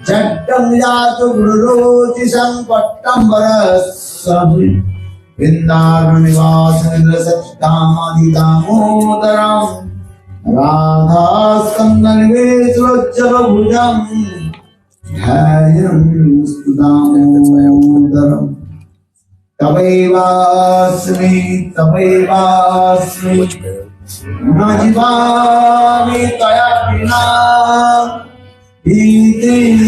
Jattam yatu gururoti sampattam varasam Vrindavanivasandra sattamadi damodaram Radha skandhanivesvajjava bhujam Dhayam damodaram Tabaivasmi Najivami taya vina Iti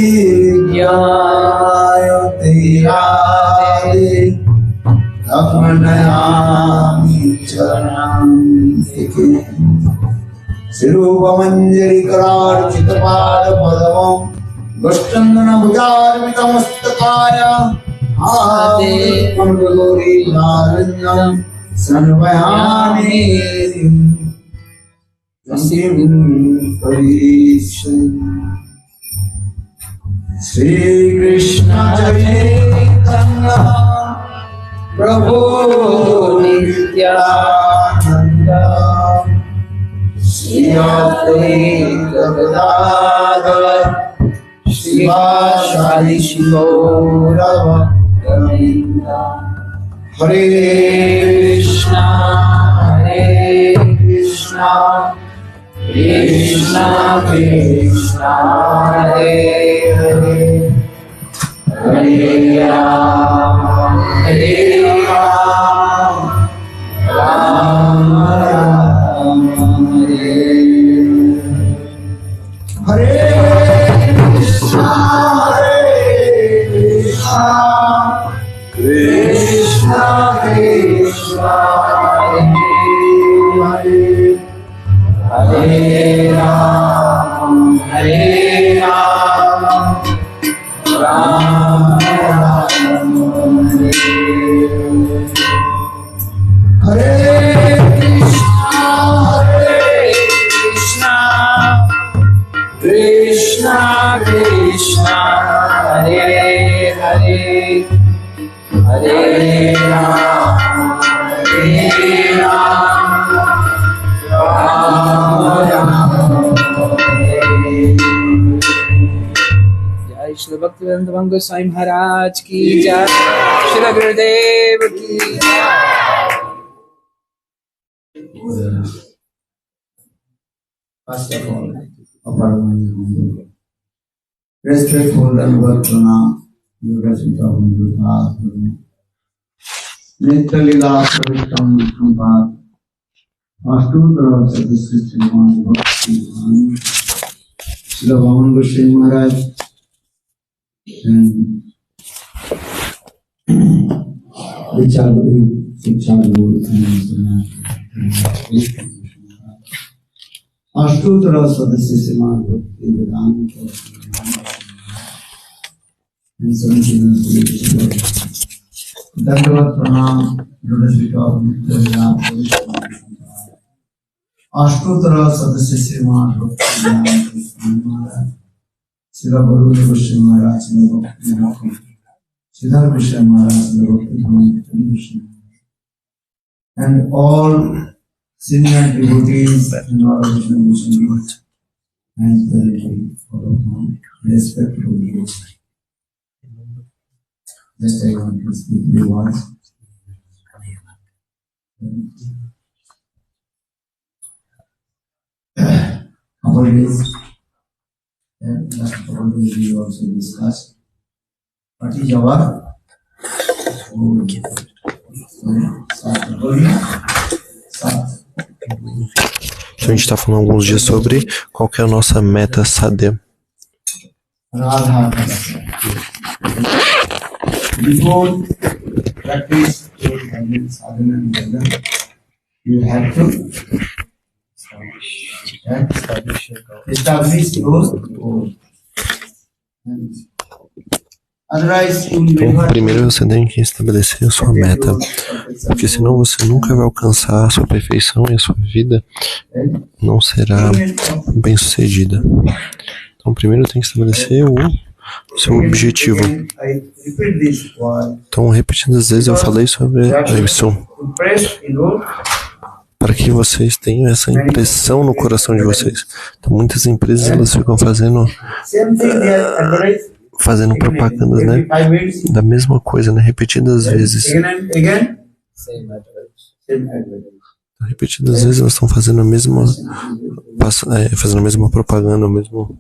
jayate ade Lakmanayami charanam teke Sirupamanjari karar chitapada padavam Vashtandana bhujarmitamastakaya Ade Mandagori naranyam Sarvayami Yasim Parisham Shri Krishna Chaitanya Prabhu Nityananda Shri Advaita Gadadhar Shivashali Shivorava Hare Krishna Krishna Krishna Hare Hare Hare Ram Ram Ram Hare Hare Krishna Krishna Krishna Hare Hare Ram Ram Ram Hare Krishna Krishna Krishna Hare Hare Hare Ram जय श्री भक्तिवेदांत गोस्वामी महाराज की जय श्री गुरुदेव की First of all, offer my humble, respectful and pranam, Yoga Sutta Guru, Nitya Lila Pravishtam Kumbhat, Ashtotra Sadhya Bhakti Srila Vaman Goswami Maharaj and Vicharadev Sikshadev and Ashtotra Sadhya Bhakti Vedanta and 17 Dandavat Pranam Lotus Feet of Nitya Lila Ashtotra Sadhya Srimad Bhakti Maharaj, Srila Guru Goswami Maharaj, Srila Bhakti Maharaj, Srila Krishna Maharaj, Srila Bhakti Maharaj, and all senior devotees in our Krishna Goswami Maharaj, and all of my respectful devotees. Just I want to speak few words. Always, and always we also discussed What is our Então a gente está falando alguns dias sobre qual que é a nossa meta sadhya. Radha. Before practice sadhana, you have to establish your goal. Otherwise, you will Então, never primeiro você tem que estabelecer a sua meta, porque senão você nunca vai alcançar a sua perfeição e a sua vida não será bem sucedida. Então, primeiro tem que estabelecer o seu objetivo. Então, repetidas vezes eu falei sobre isso, para que vocês tenham essa impressão no coração de vocês. Então, muitas empresas elas ficam fazendo propagandas, né, da mesma coisa, né, repetidas vezes. Repetidas vezes elas estão fazendo a mesma propaganda, o mesmo.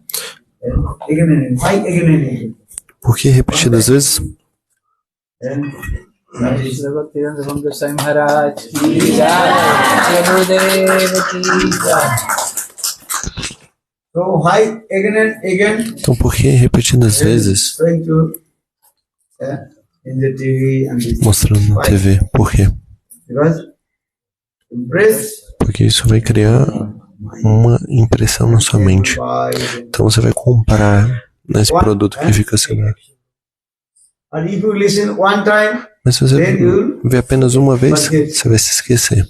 Por que repetidas vezes? Então, por que repetidas vezes? Mostrando na TV. Por quê? Porque isso vai criar uma impressão na sua mente. Então você vai comprar nesse produto que fica sendo. Mas se você ver apenas uma vez, você vai se esquecer.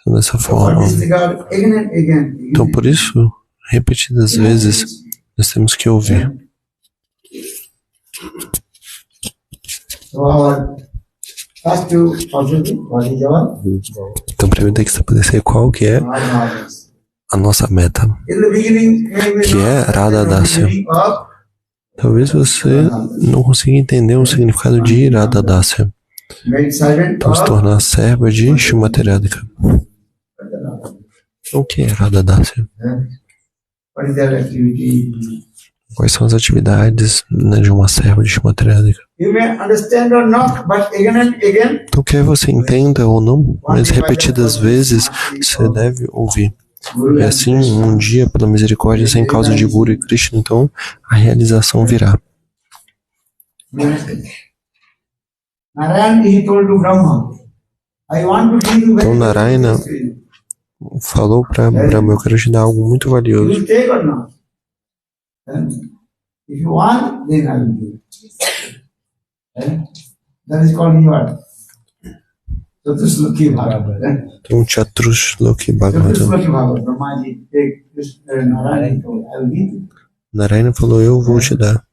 Então, dessa forma. Então, por isso, repetidas vezes, nós temos que ouvir. Então, primeiro tem que estabelecer qual que é a nossa meta, que é Radha Dasya. Talvez você não consiga entender o significado de Radha Dasya. Então, se tornar serva de Srimati Radhika. O que é Radha Dasya? Quais são as atividades, né, de uma serva de Srimati Radhika? Então, quer você entenda ou não, mas repetidas vezes você deve ouvir. E assim, um dia, pela misericórdia, sem causa de Guru e Krishna, então a realização virá. Então, Narayana falou para Brahma: eu quero te dar algo muito valioso. Então, Chaturshloki Bhagavatam. Narayana falou: eu vou te dar.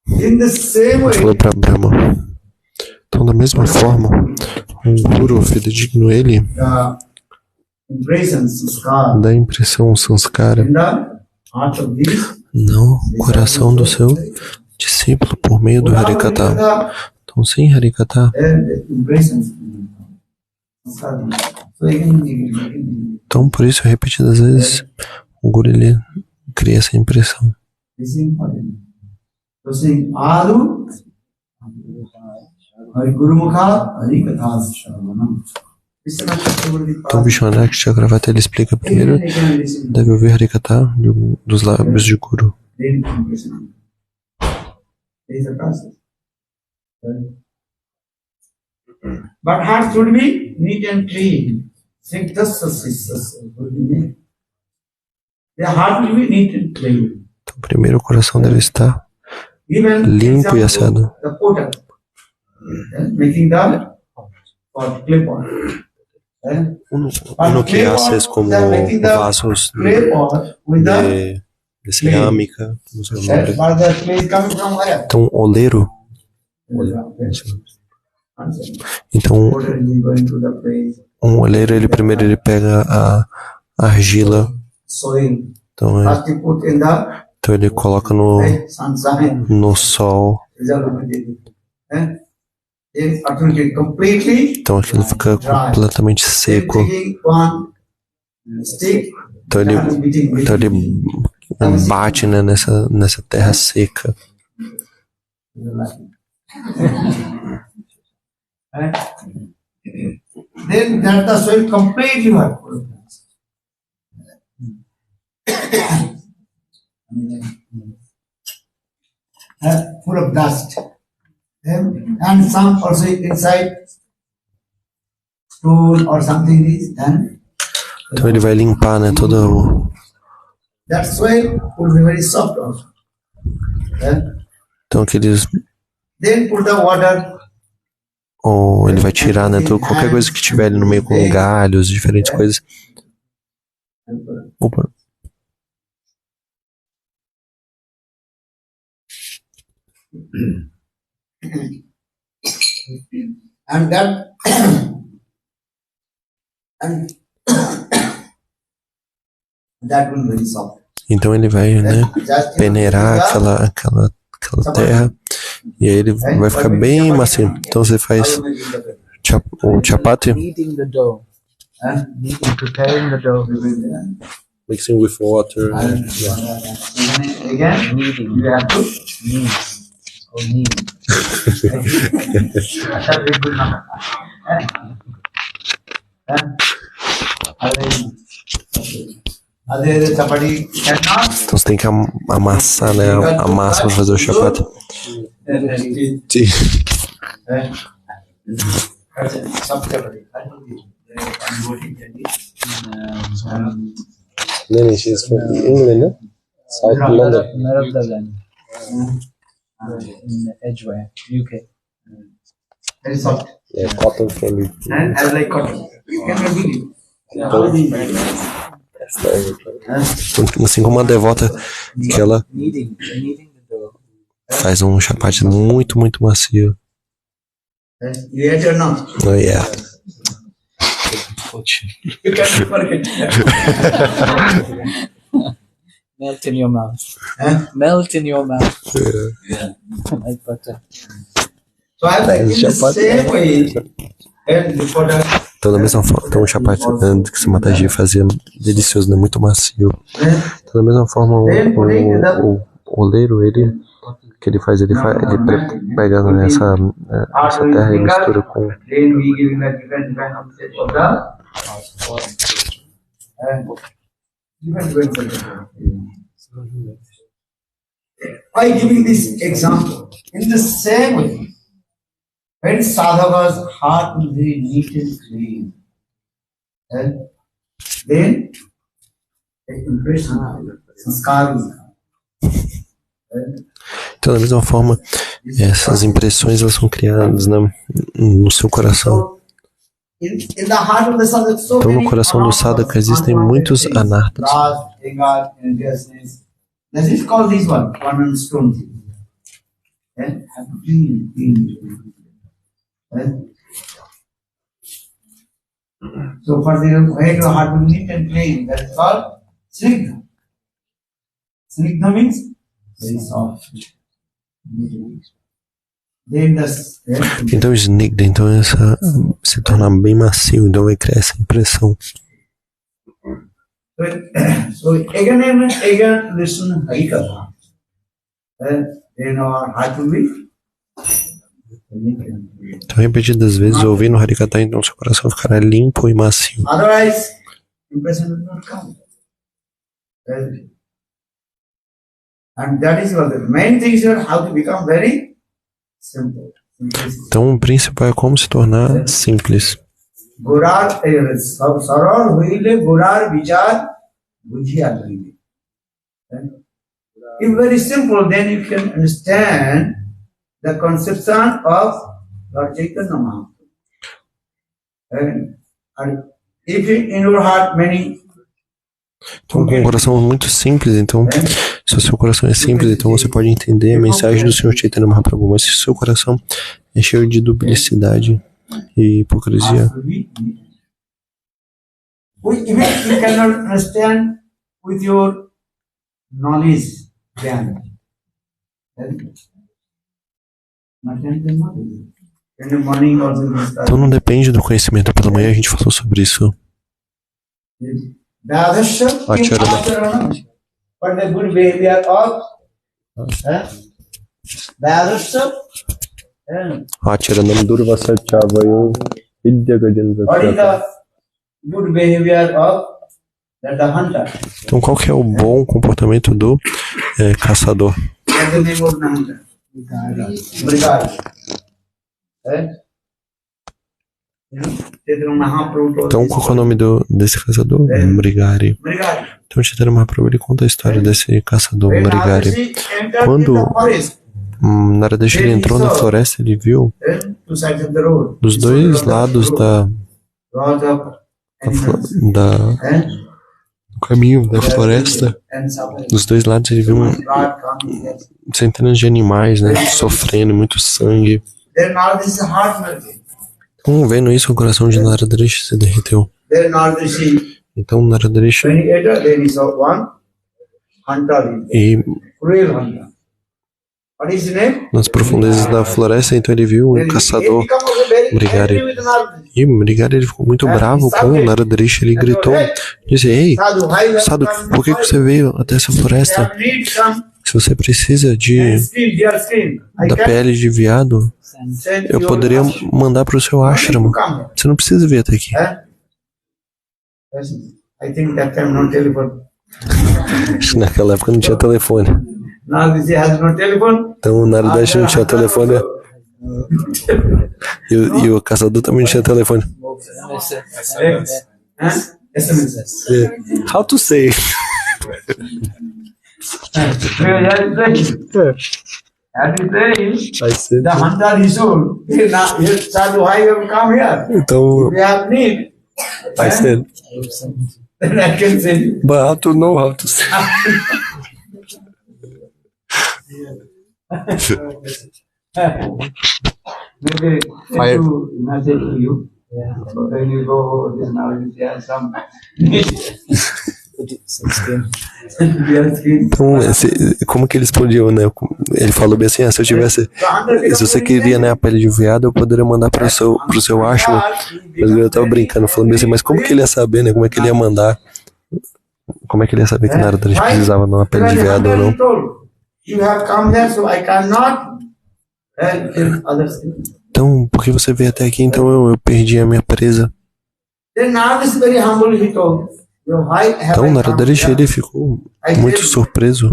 Ele falou para Brahma. Então, da mesma forma, o Guru fidedigno, ele dá impressão sanskara no coração do seu discípulo por meio do Harikatha. Então, sem Harikatha, então, por isso, repetidas vezes, o Guru ele cria essa impressão. Então, Vishwanath Chakravarti ele explica primeiro, deve ouvir Harikatha dos lábios de Guru. But heart should be neat and clean. The heart will be neat and clean. Então, primeiro o coração deve estar limpo e asseado. Making the clip-on. No que haces como vasos de cerâmica, no seu nome. Então, oleiro. Então, um oleiro, ele primeiro ele pega a argila. Então ele coloca no sol. Então aquilo fica completamente seco. Então ele bate, né, nessa terra seca. Then that the soil completely hurtful. Full of dust. And some also inside stool or something is done. Então ele vai limpar, né, That soil will be very soft also. Então aqueles... Then put the water. Ou ele vai tirar, né, qualquer coisa que tiver ali no meio com galhos, diferentes coisas. Opa. And that that will be very soft. Então ele vai, né, peneirar aquela terra e aí ele vai ficar bem macio. Então você faz o chapati. Kneading the dough. Preparing the dough. Mixing with water. Again, Kneading. you have to Knead. Or knead. Other chapati cannot. Então você tem que amassar, né, a massa para fazer o chapati. Sim. Soft chapati. Then she's from England, no? South London. Netherlands. In Edgware, UK. Very soft. Yeah, cotton from UK. And I like cotton. You can read Assim como uma devota que ela Kneading the dough. faz um chapati muito, muito macio. You ate or not? Oh yeah. You can't forget. Melt in your mouth. Huh? Melt in your mouth. Yeah. Like butter. So I like in the same way. And before that, Então da mesma forma, então o chapati que esse Mataji fazia delicioso, né? Muito macio. Então da mesma forma o oleiro, ele pega nessa terra e mistura com then we give a different shape of the By giving this example, in the same way, when sadhaka's heart will be neat and clean, then the impression, sanskar will come. Então da mesma forma, essas impressões elas são criadas, né, no seu coração. Então no coração do sadhaka existem muitos anartas. Let's just call this one and stone thing. So for the head of heart to neat and clean, that is called snigdha. Snigdha means very soft. Then Então snigdha, então essa se torna bem macio, então vai criar essa impressão. So again and again listen Harikatha. Then our heart will be. Então repetidas vezes ouvindo Harikatha, então seu coração ficará limpo e macio. Otherwise, impression will not come. And that is what the main thing is how to become very simple. Então o principal é como se tornar simples. Gurar sarar huile gurar vichar bujhiya huile. If very simple, then you can understand the conception of Lord Chaitanya Mahaprabhu. And if in your heart many. Então com um coração muito simples, então se o seu coração é simples, então você pode entender a mensagem do Senhor Chaitanya Mahaprabhu, mas se o seu coração é cheio de duplicidade e hipocrisia, Even you cannot understand with your knowledge, then. In the morning also então não depende do conhecimento. Pela manhã a gente falou sobre isso. but the good behavior of Vyasasya. Acharanam Durvasatyavayo Vidyagadin What is the good behavior of the hunter? Então, qual que é o bom comportamento do caçador? That's the name of the hunter. Brigade. Então, qual que é o nome desse caçador? Brigari. Então, Chaitanya Mahaprabhu ele conta a história desse caçador Brigari. Quando Naradesh ele entrou na floresta, ele viu dos dois lados do caminho da floresta, dos dois lados ele viu centenas de animais, né, sofrendo, muito sangue. Então, vendo isso, o coração de Naradesh se derreteu. Então, Naradesh e nas profundezas da floresta, então ele viu um caçador Brigari. E Brigari ele ficou muito bravo com o Naradesh. Ele gritou, disse: Ei, Sadhu, por que você veio até essa floresta? Se você precisa da pele de veado, eu poderia mandar para o seu ashrama. Você não precisa vir até aqui. Acho que naquela época não tinha telefone. Então o Naradesh não tinha telefone. E o caçador também não tinha telefone. How to say? I said. Então, I said. But how to know how to say? Maybe to imagine to you. When you go this now, there are some. Então, como que eles podiam, né? Ele falou bem assim, se você queria, né, a pele de veado, eu poderia mandar pro seu ashram. Mas eu tava brincando, falando bem assim, mas como que ele ia saber, né? Como é que ele ia mandar? Como é que ele ia saber que Naradesh precisava de uma pele de veado ou não? Então, porque você veio até aqui, então eu perdi a minha presa. Então, Naradesh ele ficou muito surpreso.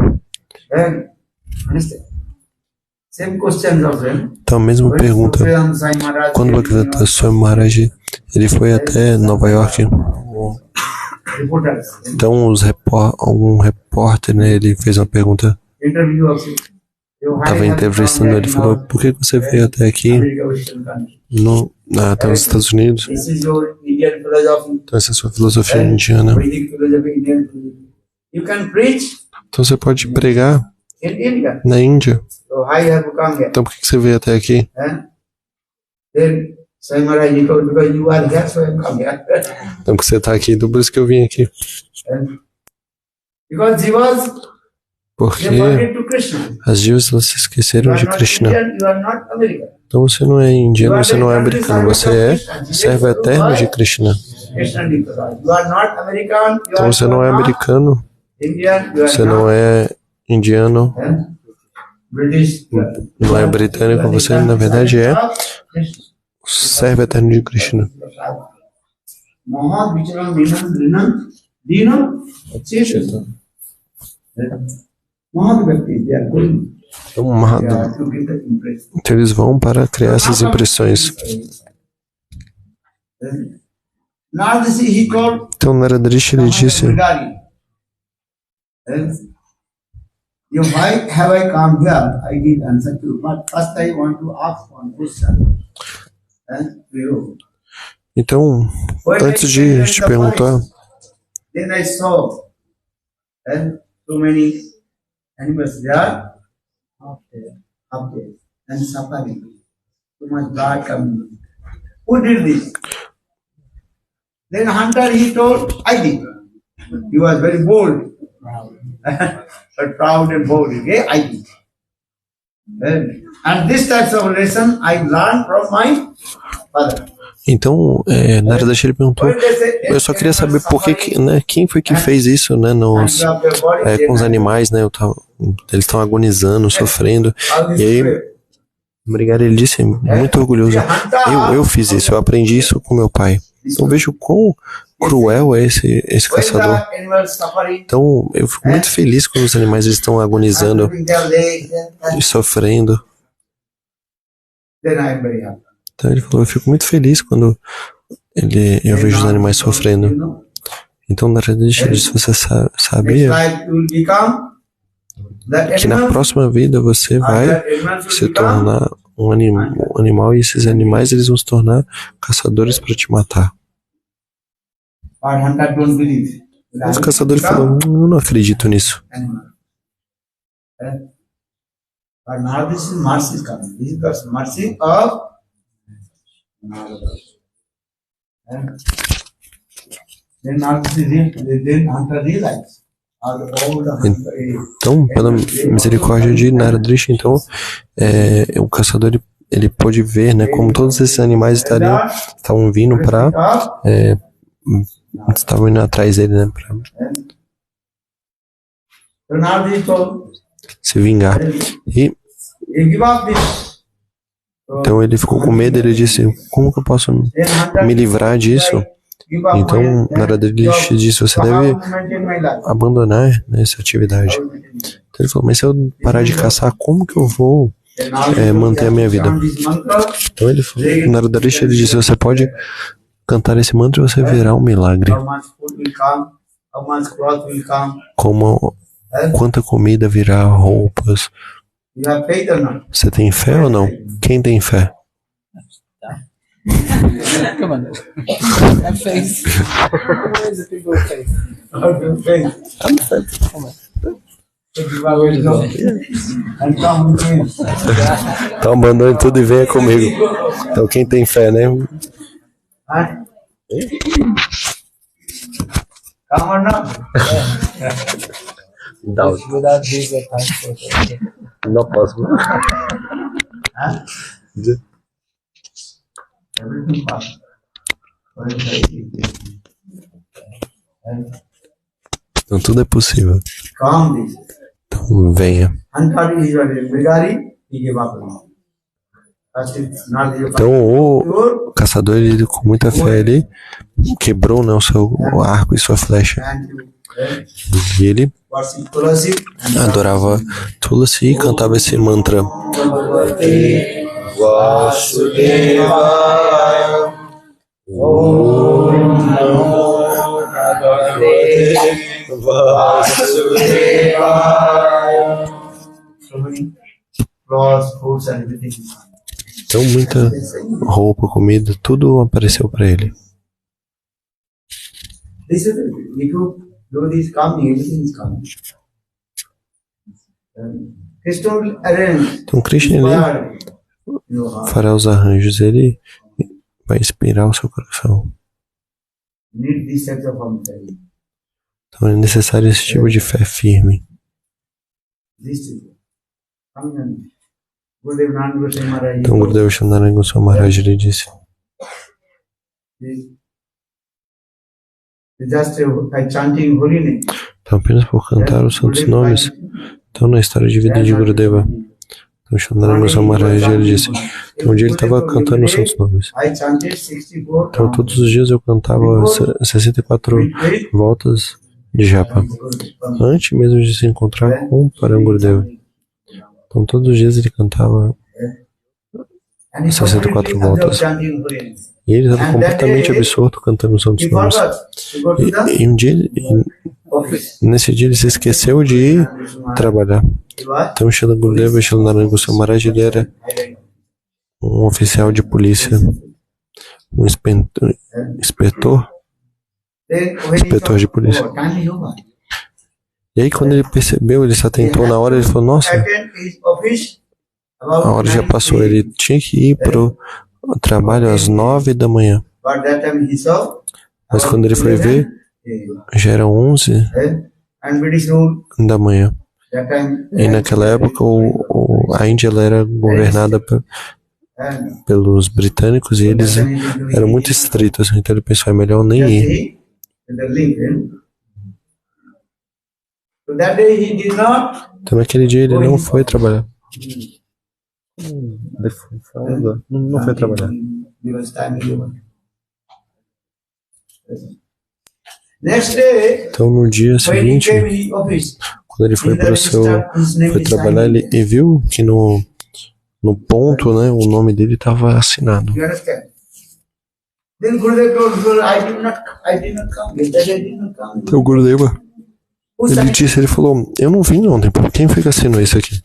Então, a mesma pergunta. Quando Bhaktivedanta Swami Maharaj ele foi até Nova York, então um repórter, né, ele fez uma pergunta. Estava entrevistando ele, falou: por que você veio até aqui? Até os Estados Unidos. Então essa é a sua filosofia indiana. Então você pode pregar na Índia. Então por que você veio até aqui? Então porque você está aqui, então por isso que eu vim aqui. Porque as jivas se esqueceram de Krishna. Então você não é indiano, você não é americano, você é servo eterno de Krishna. Então você não é americano, você não é indiano, não é britânico, você na verdade é o servo eterno de Krishna. Então eles vão para criar essas impressões. Então Naradesh ele disse: então, antes de te perguntar, animals there up there and suffering. Too much blood coming. Who did this? Then hunter he told, I did. He was very bold. But proud and bold. Okay, I did. And this type of lesson I learned from my father. Então, Narada ele perguntou, eu só queria saber por que, né, quem foi que fez isso, né, com os animais, né, eles estão agonizando, sofrendo, e aí, obrigado, ele disse, muito orgulhoso, eu fiz isso, eu aprendi isso com meu pai. Então vejo quão cruel é esse caçador. Então eu fico muito feliz quando os animais estão agonizando e sofrendo. Então ele falou, eu fico muito feliz quando eu vejo os animais sofrendo. Então Narada disse, você sabia que na próxima vida você vai se tornar um animal e esses animais eles vão se tornar caçadores para te matar. Os caçadores falaram, eu não acredito nisso. Então, pela misericórdia de Narada, então, o caçador ele pôde ver, né, como todos esses animais estavam vindo para estavam indo atrás dele, né, para se vingar. E então ele ficou com medo, ele disse, como que eu posso me livrar disso? Então Narada disse, você deve abandonar, né, essa atividade. Então ele falou, mas se eu parar de caçar, como que eu vou manter a minha vida? Então ele falou, Narada ele disse, você pode cantar esse mantra e você verá um milagre. Como quanta comida virá, roupas. Você tem fé ou não? Quem tem fé? Então abandone tudo e venha comigo. Então quem tem fé, né? Não posso. Então tudo é possível. Então venha. Então o caçador, ele, com muita fé, ele quebrou, né, o arco e sua flecha. E ele adorava Tulasi e cantava esse mantra. Om Namo Bhagavate Vasudevaya. Então muita roupa, comida, tudo apareceu para ele. Então Krishna, ele fará os arranjos, ele vai inspirar o seu coração. Então é necessário esse tipo de fé firme. Então Gurudeva Shandarana Goswami Maharaj ele disse, então apenas por cantar os santos nomes. Então na história de vida de Gurudeva, então Shandarana Goswami Maharaj ele disse, então um dia ele estava cantando os santos nomes. Então todos os dias eu cantava 64 voltas de japa, antes mesmo de se encontrar com Param Gurudeva. Então todos os dias ele cantava 64 voltas. E ele estava completamente absorto cantando os santos nomes. E um dia, nesse dia ele se esqueceu de ir trabalhar. Então Srila Gurudeva Shandarana Goswami Maharaj ele era um oficial de polícia, um inspetor de polícia. E aí quando ele percebeu, ele se atentou na hora, ele falou, nossa, a hora já passou, ele tinha que ir para o trabalho às 9 da manhã. Mas quando ele foi ver, já eram 11 da manhã. E naquela época a Índia ela era governada pelos britânicos e eles eram muito estritos, então ele pensou, é melhor nem ir. Então naquele dia ele não foi trabalhar. Não foi trabalhar. Então no dia seguinte, quando ele foi foi trabalhar, ele viu que no ponto, né, o nome dele estava assinado. Então o Gurudeva, ele falou, eu não vim ontem, quem foi que assinou isso aqui?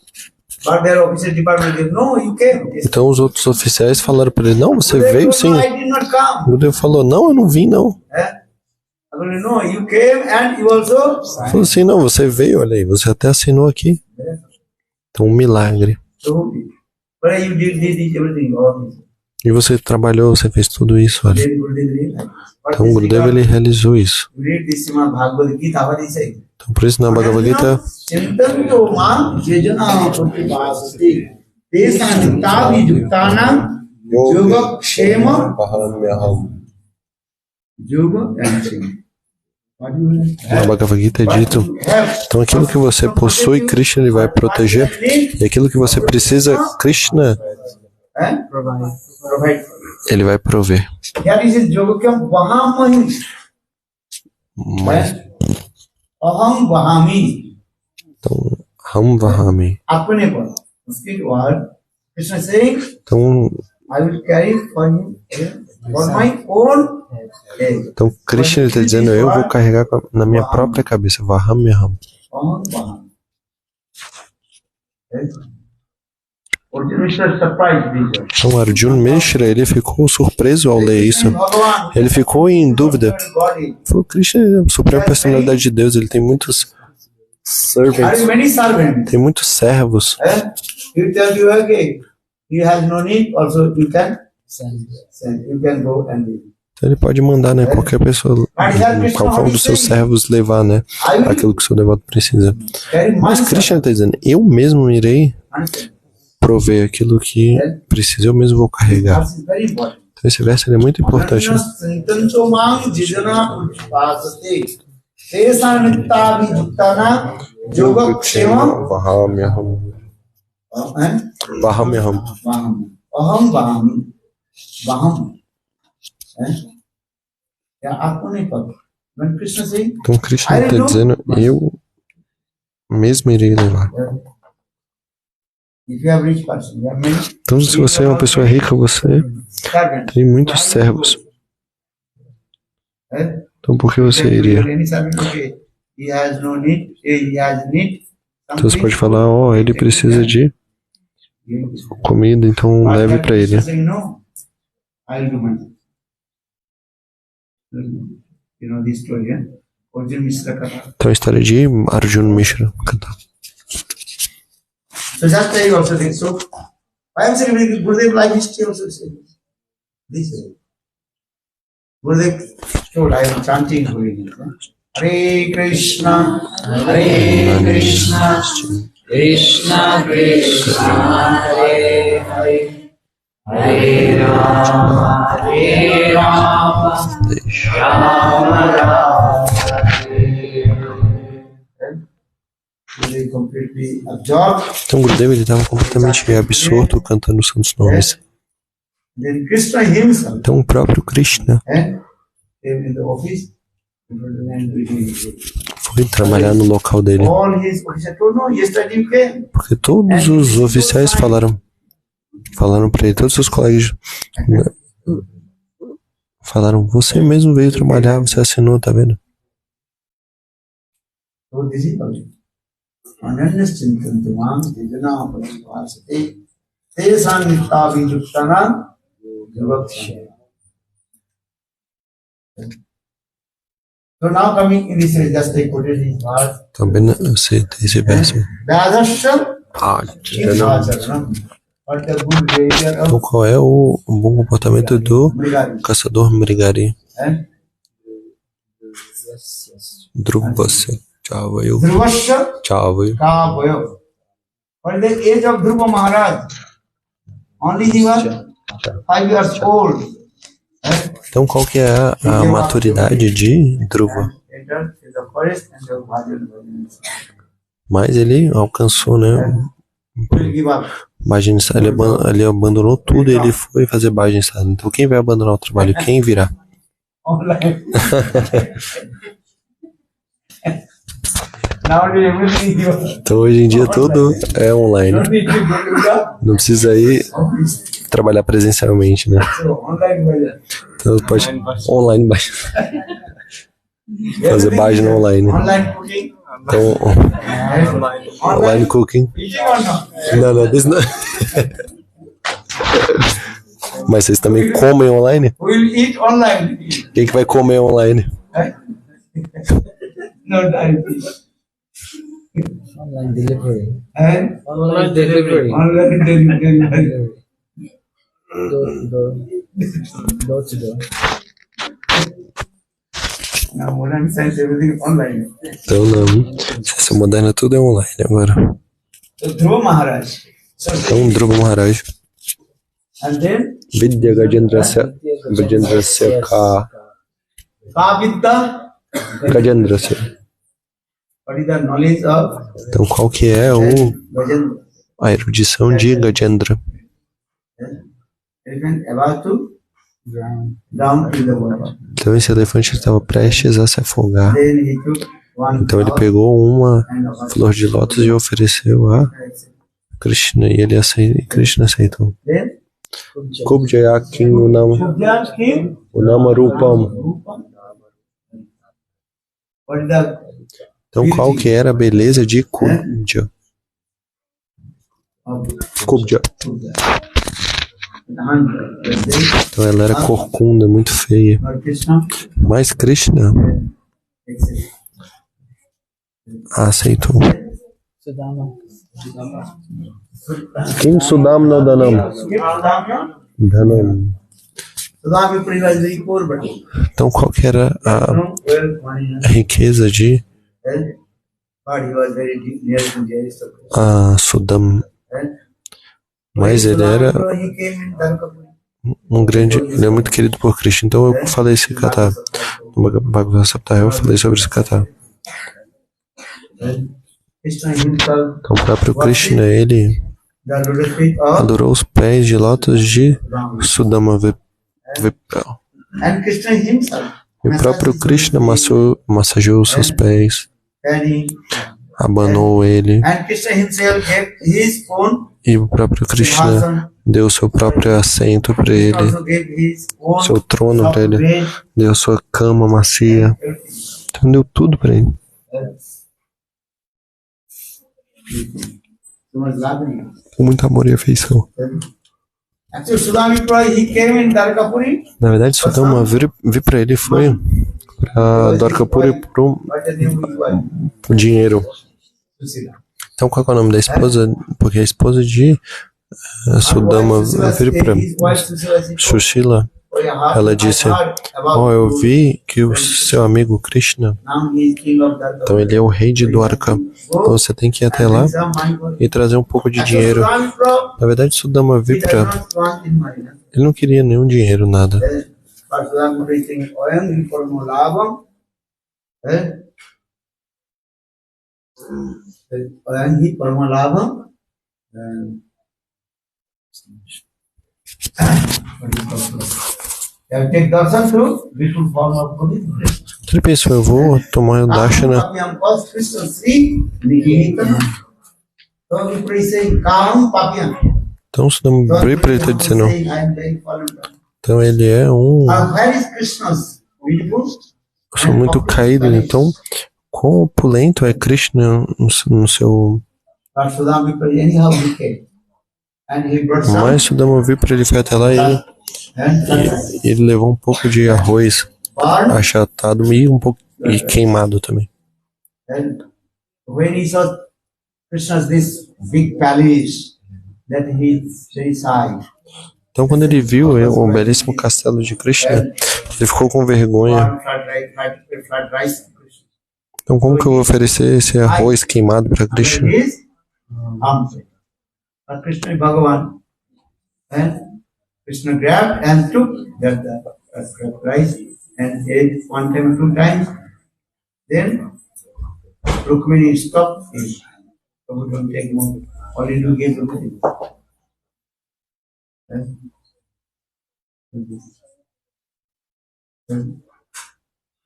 Então os outros oficiais falaram para ele, não, você veio sim. O Gurudeva falou, não, eu não vim não. Falou assim, não, você veio, olha aí, você até assinou aqui. Então um milagre. E você trabalhou, você fez tudo isso, olha. Então o Gurudeva, ele realizou isso. Então por isso na Bhagavad Gita na Bhagavad Gita é dito, então aquilo que você possui, Krishna ele vai proteger, e aquilo que você precisa, Krishna ele vai prover. Mas, então, Aham Vahami. Então, então Krishna está dizendo, eu vou carregar na minha própria cabeça. Vaham Yaham. Então Arjuna Mishra, ele ficou surpreso ao ler isso. Ele ficou em dúvida. Falou, Krishna é a suprema personalidade de Deus, ele tem muitos servants, tem muitos servos. Então ele pode mandar, né, qualquer pessoa, qualquer um dos seus servos levar, né, aquilo que o seu devoto precisa. Mas Krishna está dizendo, eu mesmo irei prover aquilo que precisa, eu mesmo vou carregar. Então esse verso é muito importante. Né? Então Krishna está dizendo, eu mesmo irei levar. Então se você é uma pessoa rica, você tem muitos servos. Então por que você iria? Então você pode falar, ó, ele precisa de comida, então leve para ele. Então a história de Arjuna Mishra cantar. So just I also think so. I am saying Gurudev life history also says this way. Gurudev told, I am chanting Gurudev. Hare Krishna, Hare Krishna, Krishna Krishna, Hare Hare, Hare Rama, Hare Rama, Rama Rama, Então Gurudev estava completamente absorto cantando os santos nomes. Então o próprio Krishna foi trabalhar no local dele. Porque todos os oficiais falaram para ele, todos os seus colegas falaram, você mesmo veio trabalhar, você assinou, tá vendo? Também esse verso. Então qual é o bom comportamento do caçador Mrigari? Drupasya Chavayu. What is the age of Dhruva Maharaj? Only he was 5 years old. Então, qual que é a maturidade de Dhruva? Entered in the forest and the bhajan. Mas ele alcançou, né? Will give up. Bhajan, ele abandonou tudo e ele foi fazer Bhajan Sadhana. Então, quem vai abandonar o trabalho? Quem virá? Online. Nowadays everything is online. Então, hoje em dia, tudo é online. Don't need to go to the Não precisa ir office. trabalhar presencialmente, né? So online bhajan. Então, pode online Bhajan. Fazer Bhajan online. Online cooking. Então, online cooking. Eating or not? Não, this not. Mas vocês também comem online? We'll eat online. Quem que vai comer online? No diabetes. Online delivery. And Online delivery. online delivery. Door to door. Now modern science everything is online. Então, não. Ciência moderna tudo é online agora. So Dhruva Maharaj. So Então, Dhruva Maharaj. and then Vidya Gajendrasya Ka Kavidya. Gajendrasya. What is the knowledge of Então, qual que é Bhajan? a erudição de Gajendra? Elephant about to down in the water. Então, esse elefante estava prestes a se afogar. Then he took one Então, ele flower pegou uma and a flor de lótus e ofereceu a Krishna. E ele aceitou, Krishna aceitou. Then Kubjaya King Subhyat came. Unama Rupam. What is the Então, qual que era a beleza de Kubja? of Kubja. Subhyat? Então, ela era corcunda, muito feia. Lord Krishna Mas Krishna accepted. a aceitou. Sudama. King Sudamna Danam. Danam. Sudama was very poor, but Então, qual que era a no wealth, money, riqueza de but he was very deep near to Jairus. Sudam? Mas ele era He came in Dharkapuri. ele é muito querido por Krishna. Então, eu falei esse kata. No Bhagavad Saptaha, eu falei sobre esse kata. Krishna himself, Então, o próprio Krishna, ele the lotus feet of adorou os pés de lótus de Rama. Sudama Vipra. And Krishna himself, E o próprio Krishna massageou os seus pés, and abanou ele. Krishna himself gave his own E o próprio Krishna Simhasana. deu seu próprio assento para Krishna ele, also gave his own seu trono soft para ele, bed, deu sua cama macia. everything. Então, deu tudo para ele. So much love in him. Com muito amor e afeição. Actually, Sudama he came in Dharkapuri. Na verdade, Sudama Vipra, ele foi para Dwarkapuri por What the name was? dinheiro. Susila. Então, qual é o nome da esposa? Porque a esposa de Sudama Vipra, His wife Susila said, Sushila, ela disse: "Oh, eu vi que o seu amigo Krishna, now he is king of Dharkapuri. então ele é o rei de Dwarka. Então você tem que ir até lá e trazer um pouco de dinheiro." Na verdade, Sudama Vipra, ele não queria nenhum dinheiro, nada. Ele pensou: eu vou tomar o Darshana. Então, Sudama Vipra, ele está dizendo: então ele é um. Eu sou muito caído, então quão opulento é Krishna no seu. Mas Sudama Vipra, ele foi até lá e ele levou um pouco de arroz achatado e um pouco e queimado também. When he saw Krishna's this big palace, that he's very shy. Então, quando ele viu o belíssimo castelo de Krishna, ele ficou com vergonha. Fried rice. Então, como que eu vou oferecer esse arroz queimado para Krishna? But Krishna is Bhagavan. And Krishna grabbed and took that rice and ate one time or two times. Then Rukmini stopped it. So we don't take more. All you do give Rukmini.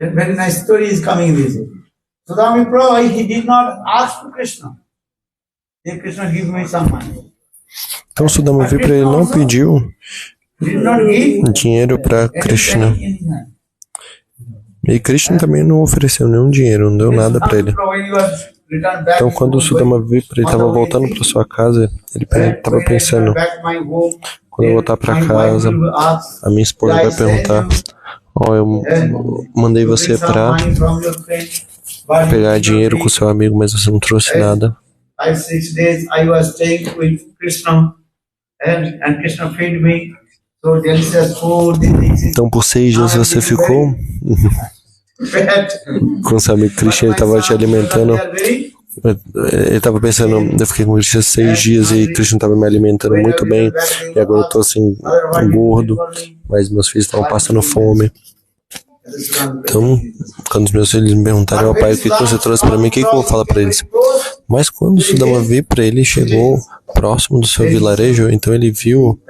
A very nice story is coming this way. Sudami Prabhu, he did not ask to Krishna. Hey Krishna, give me some money. Então Sudama Vipra ele não pediu Did not give. dinheiro para Krishna. E Krishna também não ofereceu nenhum dinheiro, não deu nada para ele. Então quando o Sudama Vipra estava voltando para sua casa, ele estava pensando, quando eu voltar para casa, a minha esposa vai perguntar, eu mandei você para pegar dinheiro com seu amigo, mas você não trouxe nada. 5, 6 days I was staying with Krishna and Krishna fed me so delicious food. Então por 6 dias você ficou com seu amigo Krishna, ele estava te alimentando. Ele estava pensando, eu fiquei com Krishna 6 dias e Krishna estava me alimentando muito bem e agora eu estou assim gordo, mas meus filhos estavam passando fome. Então, quando os meus filhos me perguntaram, pai, o que você trouxe para mim, o que eu vou falar para eles? Mas quando o Sudama Vipra ele chegou próximo do seu vilarejo, então ele viu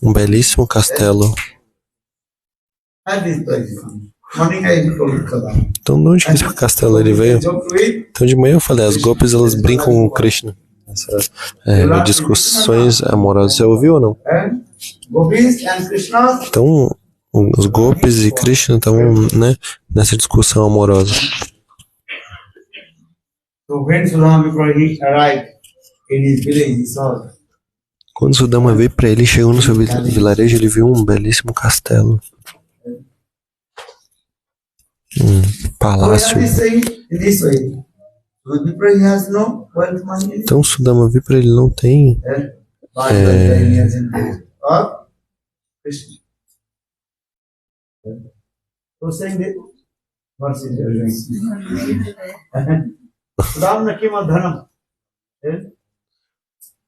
um belíssimo castelo. Então, de onde que esse castelo ele veio? Então, de manhã eu falei, as gopis elas brincam com Krishna. Essas discussões amorosas, você ouviu ou não? Então, os gopis e Krishna estão, né, nessa discussão amorosa. Quando Sudama Vipra ele chegou no seu vilarejo, ele viu um belíssimo castelo. Palácio. Então Sudama Vipra ele não tem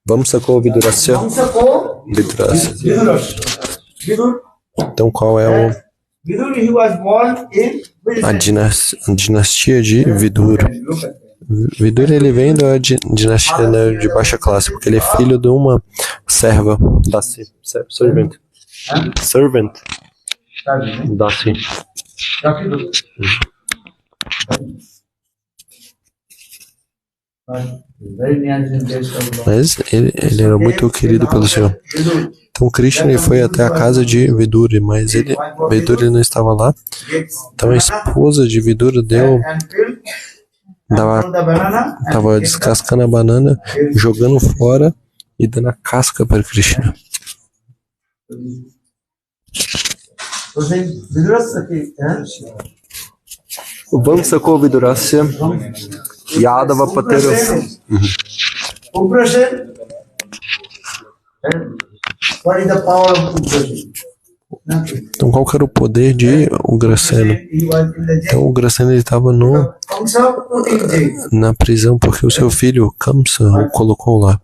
Vamos sacou Vidurasya. Então qual é a dinastia de Vidur? Vidur ele vem da dinastia, né, de baixa classe, porque ele é filho de uma serva, Dasi, servant. Dasi. Mas ele era muito querido pelo Senhor. Então Krishna ele foi até a casa de Vidura, mas Vidura ele não estava lá. Então a esposa de Vidura estava descascando a banana, jogando fora e dando a casca para Krishna. Vamos sacou Vidurasya. Yadava Patera. Então qual que era o poder de Ugrasena? Então o Ugrasena ele estava na prisão porque o seu filho Kamsa o colocou lá.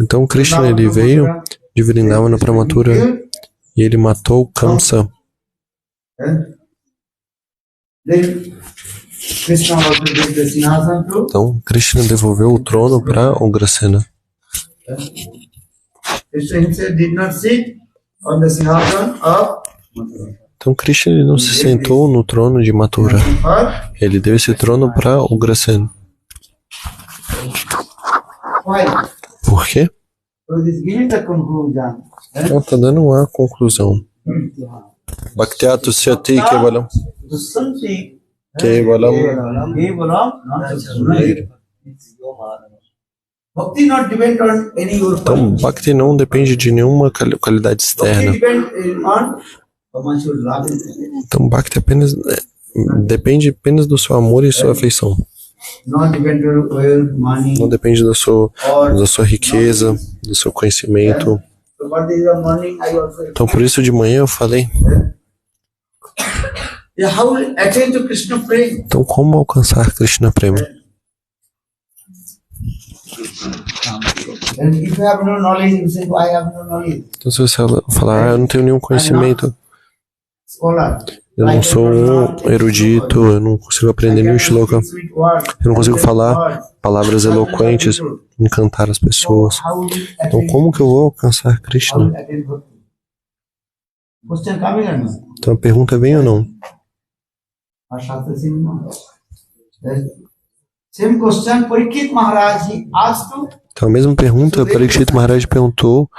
Então Krishna ele veio de Vrindavana para Mathura e ele matou Kamsa. Então Krishna devolveu o trono para Ugrasena. Então Krishna ele não se sentou no trono de Mathura. Ele deu esse trono para Ugrasena. Por quê? Ela está dando uma conclusão. Bhaktyatu Syati Kevalam. Então, Bhakti não depende de nenhuma qualidade externa. Então, Bhakti apenas depende apenas do seu amor e sua afeição. Não depende da sua riqueza, do seu conhecimento. Então, por isso de manhã eu falei. Então, como alcançar Krishna Prema? And if you have no knowledge, you say, I have no knowledge. Então, se você falar, eu não tenho nenhum conhecimento, Scholar. eu não sou um erudito, eu não consigo aprender nenhum shloka, eu não consigo falar palavras eloquentes, encantar as pessoas. Então, como que eu vou alcançar Krishna? Question coming or not? Então, a pergunta é bem ou não? Our Shastra says no. Same question Parikshit Maharaj he asked to. Então, a mesma pergunta, Parikshit Maharaj perguntou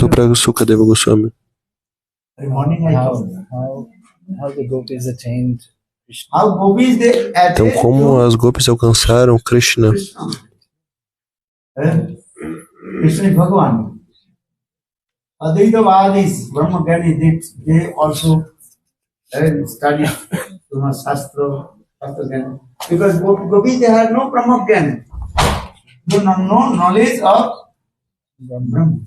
para Sukadeva Goswami. Every morning I How, told. how the gopis attained Krishna. How gopis they Então, attained como as gopis alcançaram Krishna? Krishna. Krishna is Bhagavan. Advaita Vadis, Brahma Gyanis, they also study Brahma Shastra, Gyan. Because gopis they have no Brahma Gyan. They have no knowledge of Brahma.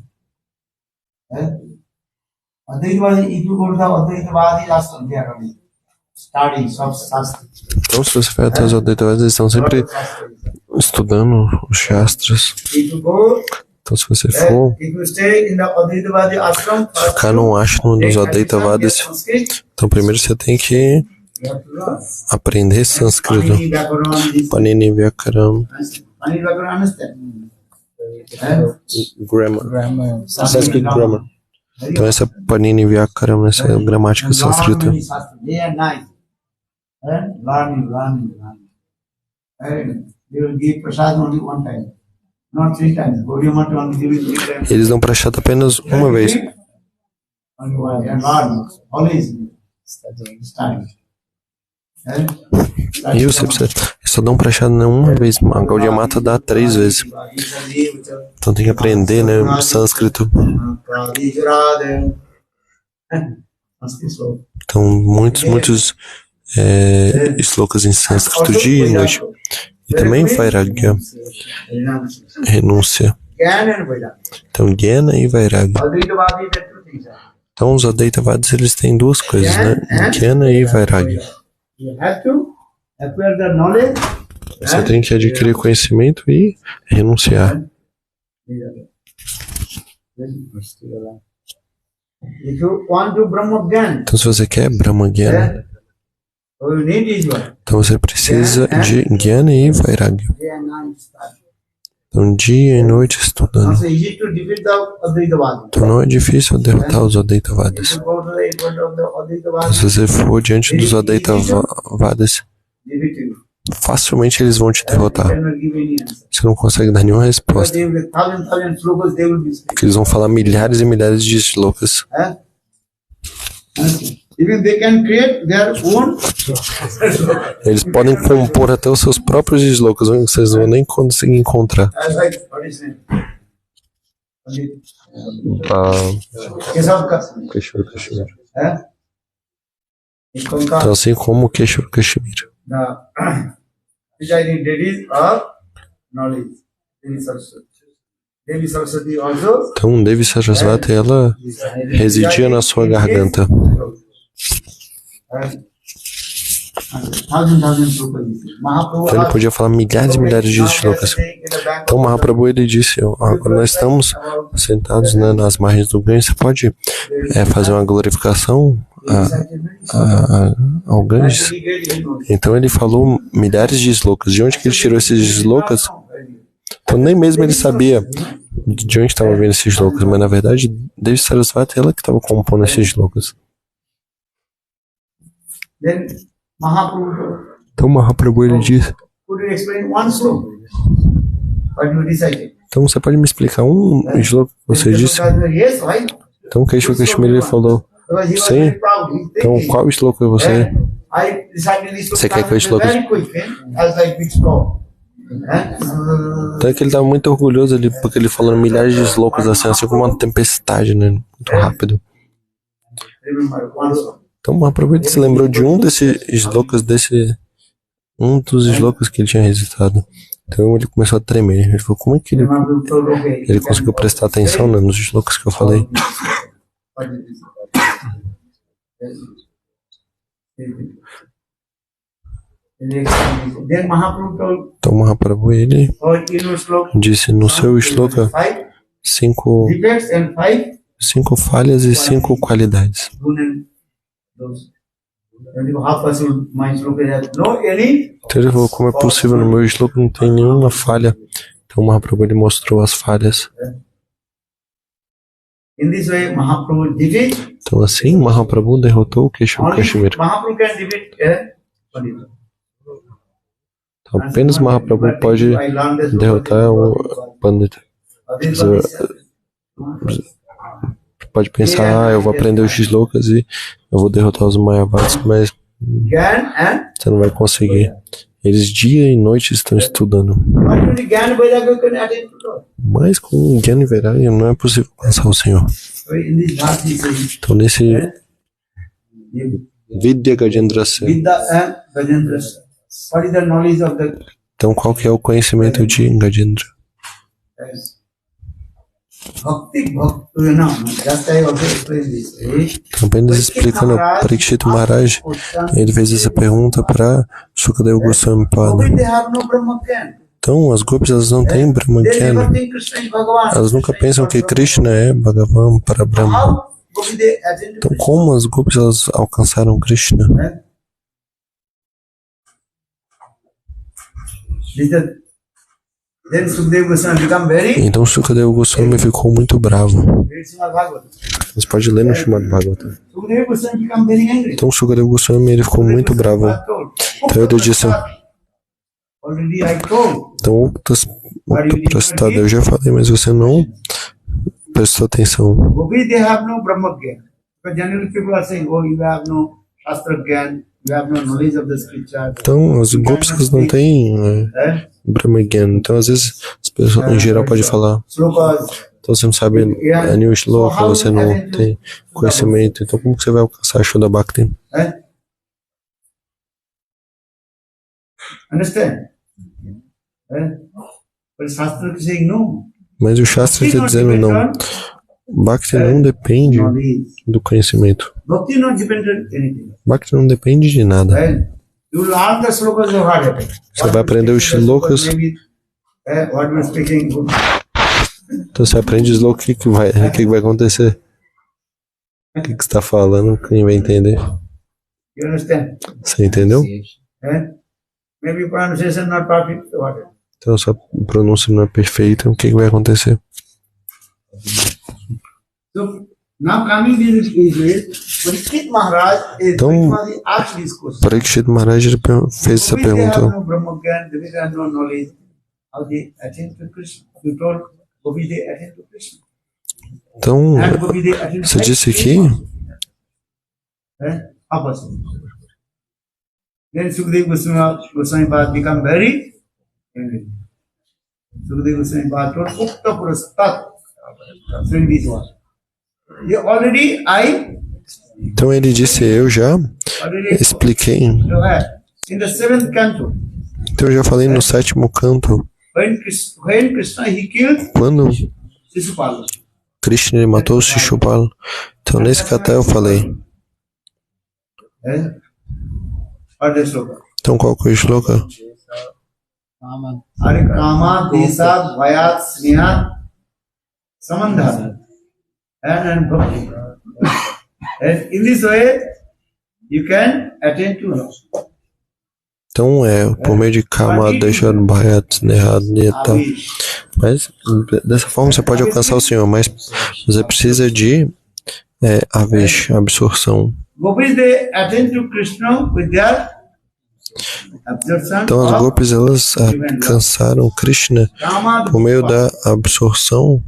Advaita Vadis, if you go to the Advaita Vadis ashram, they are only studying Shastra. Então, se você vai até os Advaitavadis, eles estão sempre estudando os Shastras. If you go, Então, se você for if you stay in the Advaita Vadis ashram, ficar num ashram dos Advaitavadis, então primeiro você tem que you have to learn. aprender sânscrito. Panini Vyakaran, this- Panini Vyakaram, Panini Vyakaran, understand? Grammar, Grammar. Sanskrit Grammar. Então, essa Panini Vyakaram, essa é a gramática sânscrita. Day and night. Learning. And they will give prasad only one time, not 3 times. Gaudiya Math only giving 3 times. Eles dão prachata apenas uma vez. Only one. And learn. Always Studying. study. E você só dão prachata uma vez. A Gaudiya Mata dá 3 vezes. Então tem que aprender, né, sânscrito. Então muitos slokas em sânscrito dia e noite. E também Vairagya, renúncia. Então Jnana e Vairagya. Então os Advaitavadis eles têm duas coisas, né? Jnana e Vairagya. Você tem que adquirir conhecimento e renunciar. If you want to Brahma Gyan, Então se você quer Brahma Jnana, you need is one. então você precisa de Jnana e Vairagya. Day and night study. Então dia e noite estudando. Not so easy to defeat the Advaita Vada. Então não é difícil derrotar os Advaitavadis. If you go to the front of the Advaita Vada, Se você for diante dos Advaitavadis, defeat you. facilmente eles vão te They derrotar. cannot give any answer. Você não consegue dar nenhuma Because resposta. they will thousand slokas they will be speaking. Porque eles vão falar milhares e milhares de slokas. Even they can create their own. Eles podem compor até os seus próprios slokas, vocês não vão nem conseguir encontrar. As like what is it? Keshava Keshav Kashmir. Ikonka, Então assim como Keshava Kashmir. the presiding deities of knowledge. Devi Saraswati also. Então Devi Sarasvati, ela residia na sua garganta. Thousand slokas. Mahaprabhu. Então ele podia falar milhares e milhares de slokas. Então Mahaprabhu ele disse, agora nós estamos sentados, né, nas margens do Ganges, você pode fazer uma glorificação ao Ganges? Então ele falou milhares de slokas. De onde que ele tirou esses slokas? Então nem mesmo ele sabia de onde estava vindo esses slokas, mas na verdade Devi Sarasvati ela que estava compondo esses slokas. Then Mahaprabhu, Então Mahaprabhu ele disse, could you explain one sloka? What you recited? então você pode me explicar um sloka que você disse? Yes, right? Então Keshava Kashmir ele falou, Because he was sim. very proud. He's Então thinking, qual sloka você... I recited this Você quer que eu sloka slokas? very quick, as like big straw. Então é que ele estava muito orgulhoso ali, porque ele falando milhares de slokas assim como uma tempestade, né? Muito rápido. Remember, one sloka. Então Mahaprabhu ele se lembrou de um desses slokas, um dos slokas que ele tinha recitado. Então ele começou a tremer. Ele falou, como é que ele Mahaprabhu told, okay, Ele conseguiu prestar atenção, né, nos slokas que eu falei. what is this? Then Mahaprabhu told, Então Mahaprabhu ele oh, in your sloka, disse no seu shloka 5 defects and 5 falhas e 5 qualidades. gunas. Those. And how possible my sloka has no any. Então ele falou, como é possível no meu shloka não tem nenhuma falha. Então Mahaprabhu ele mostrou as falhas. In this way, Mahaprabhu defeat. Então assim, Mahaprabhu derrotou o Keshava Kashmir. Mahaprabhu can defeat Pandita. Então apenas Mahaprabhu pode derrotar o Pandita. Você pode pensar, eu vou aprender os shlokas e eu vou derrotar os Mayavadas, mas você não vai conseguir. Eles dia e noite estão estudando. Mas com Jnana e Vairagya não é possível alcançar o Senhor. Então nesse Vidya Gajendra Sen. Então qual que é o conhecimento de Gajendra? Apenas explicando, Parikshit Maharaj, ele fez essa pergunta para Sukadeva Goswami Pada. Então, as gopis, elas não têm Brahma Gyana. Elas nunca pensam que Krishna é Bhagavan para Brahma. Então, como as gopis, elas alcançaram Krishna? Então Sukadeva Goswami ficou muito bravo. Você pode ler no Srimad Bhagavatam. Então Sukadeva Goswami ele ficou muito bravo. Então ele disse, então Prastad, eu já falei, mas você não prestou atenção. Então as gopis elas não têm Brahma Gyana. Então às vezes as pessoas em geral podem falar, então você não sabe nenhum shloka, você não tem conhecimento, então como que você vai alcançar a Shuddha Bhakti? Mas o Shastra está dizendo não. Bhakti não depende do conhecimento. Bhakti não depende de nada. Você vai aprender os shlokas. Então você aprende os shlokas, o que vai acontecer? O que você está falando? Quem vai entender? Você entendeu? Então sua pronúncia não é perfeita, o que vai acontecer? Então, Parikshit Maharaj fez essa pergunta. Então, você disse que Then Sukadeva Goswami Pad become very angry. Sukadeva Goswami Pad told Ukta Purastat. Então ele disse, eu já expliquei. Então eu já falei no 7º canto. Quando Krishna ele matou o Shishupala. Então nesse kata eu falei. Então qual que é o shloka? Hare Kama Desad Vayat Snehat Samandha and Bhakti. And in this way, you can attain to Lord. Então por meio de Kama, Desad, Bhayat, Snehat, Niyata. Mas dessa forma você pode alcançar o Senhor, mas você precisa de Avesh, absorção. Então as gopis elas alcançaram Krishna por meio da absorção.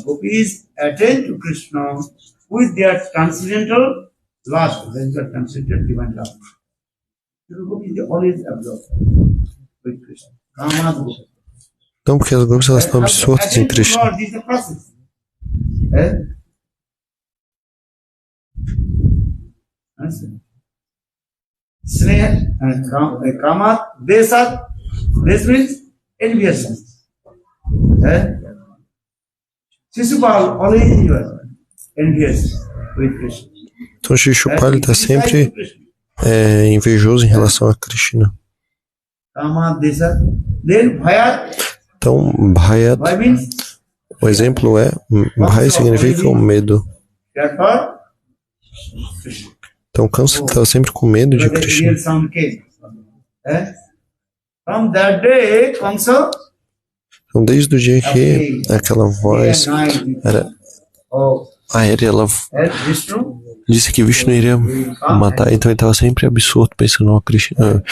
Gopis attain to Krishna with their transcendental lust, their transcendental divine love. Gopis always absorbed with Krishna. Então porque as gopis elas estão absortas em Krishna. Sneha and Kamat, Desat, this means enviousness. Shishupal always was envious with Krishna. Então Shishupala está sempre invejoso em relação a Krishna. Kama, Desa. Then Bhayat. Então, Bhayat, Bhaya means o exemplo Bhaya significa o medo. therefore, Então, Kamsa estava sempre com medo de the Krishna. real sound came. From that day, Kamsa, Então, desde o dia que aquela voz era aérea, ela Vishnu, disse que Vishnu iria matar. Então, ele estava sempre absorto, pensando, ó, Krishna,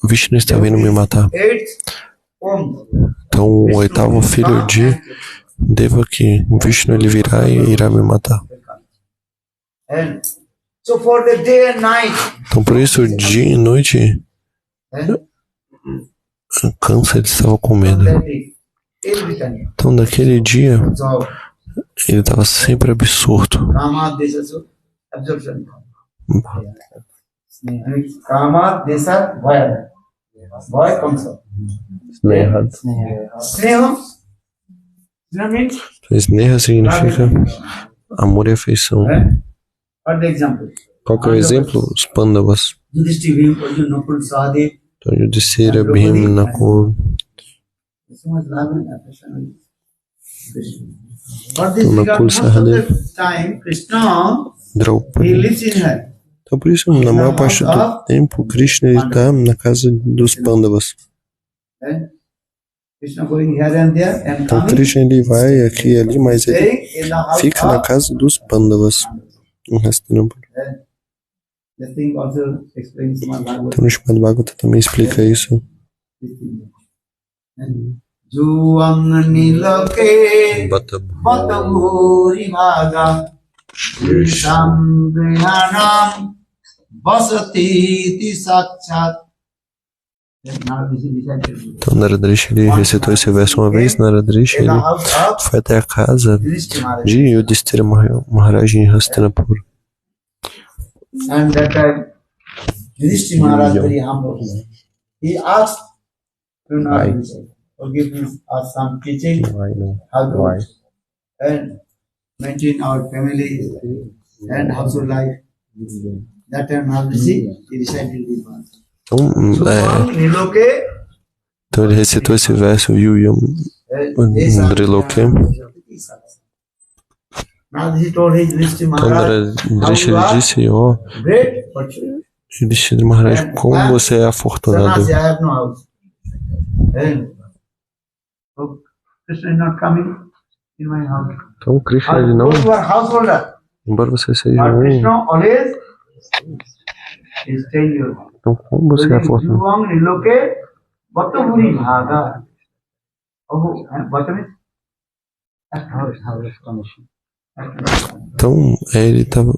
Vishnu está vindo me matar. Então, o oitavo filho de Devaki, Vishnu, ele virá e irá me matar. Então, por isso, dia e noite, Kamsa, ele estava com medo. Então, naquele dia, ele estava sempre absorto. Kama, Desa, Bhaya. Bhaya, Kamsa. Sneha. Sneha. Sneha means, Sneha significa amor e afeição. for example, Qual que é o exemplo? Os Pandavas. Yudhishthira, Arjuna, Nakul, Sahadev. Então, Yudhishthira, Bhima, Nakul. So much love and affection with Krishna. For Então, this regard, Nakul, most of Sahadev, the time, Krishna, he Draupadi. lives in her. Então, por isso, na maior parte do tempo, Krishna está na casa dos Pandavas. Krishna going here and there and Então, coming, Krishna, ele vai aqui e ali, mas ele staying in the house fica na of casa dos Pandavas. Em Hastinapura. this thing also explains Srimad Bhagavatam. Então, no Srimad Bhagavatam também explica isso. Juang niloke Bhatavuri Bhaga Sham Grihanam Vasati Ti Satchat. Então, Naradrishi, ele recitou esse verso uma vez. Naradrishi, ele foi até a casa de Yudhishthira Maharaj em Hastinapura. And that time, Yudhishthira Maharaj very humble. He asked to not forgive us some teaching, how to and maintain our family and household life. That time, Maharaj, he recited this one. Então ele recitou esse verso, Yuyam Driloke. Então Naradrishi, ele disse, ó, Yudhishthira Maharaj, como você é afortunado. Então Krishna, ele não, embora você seja então como você é afortunado. Então ele estava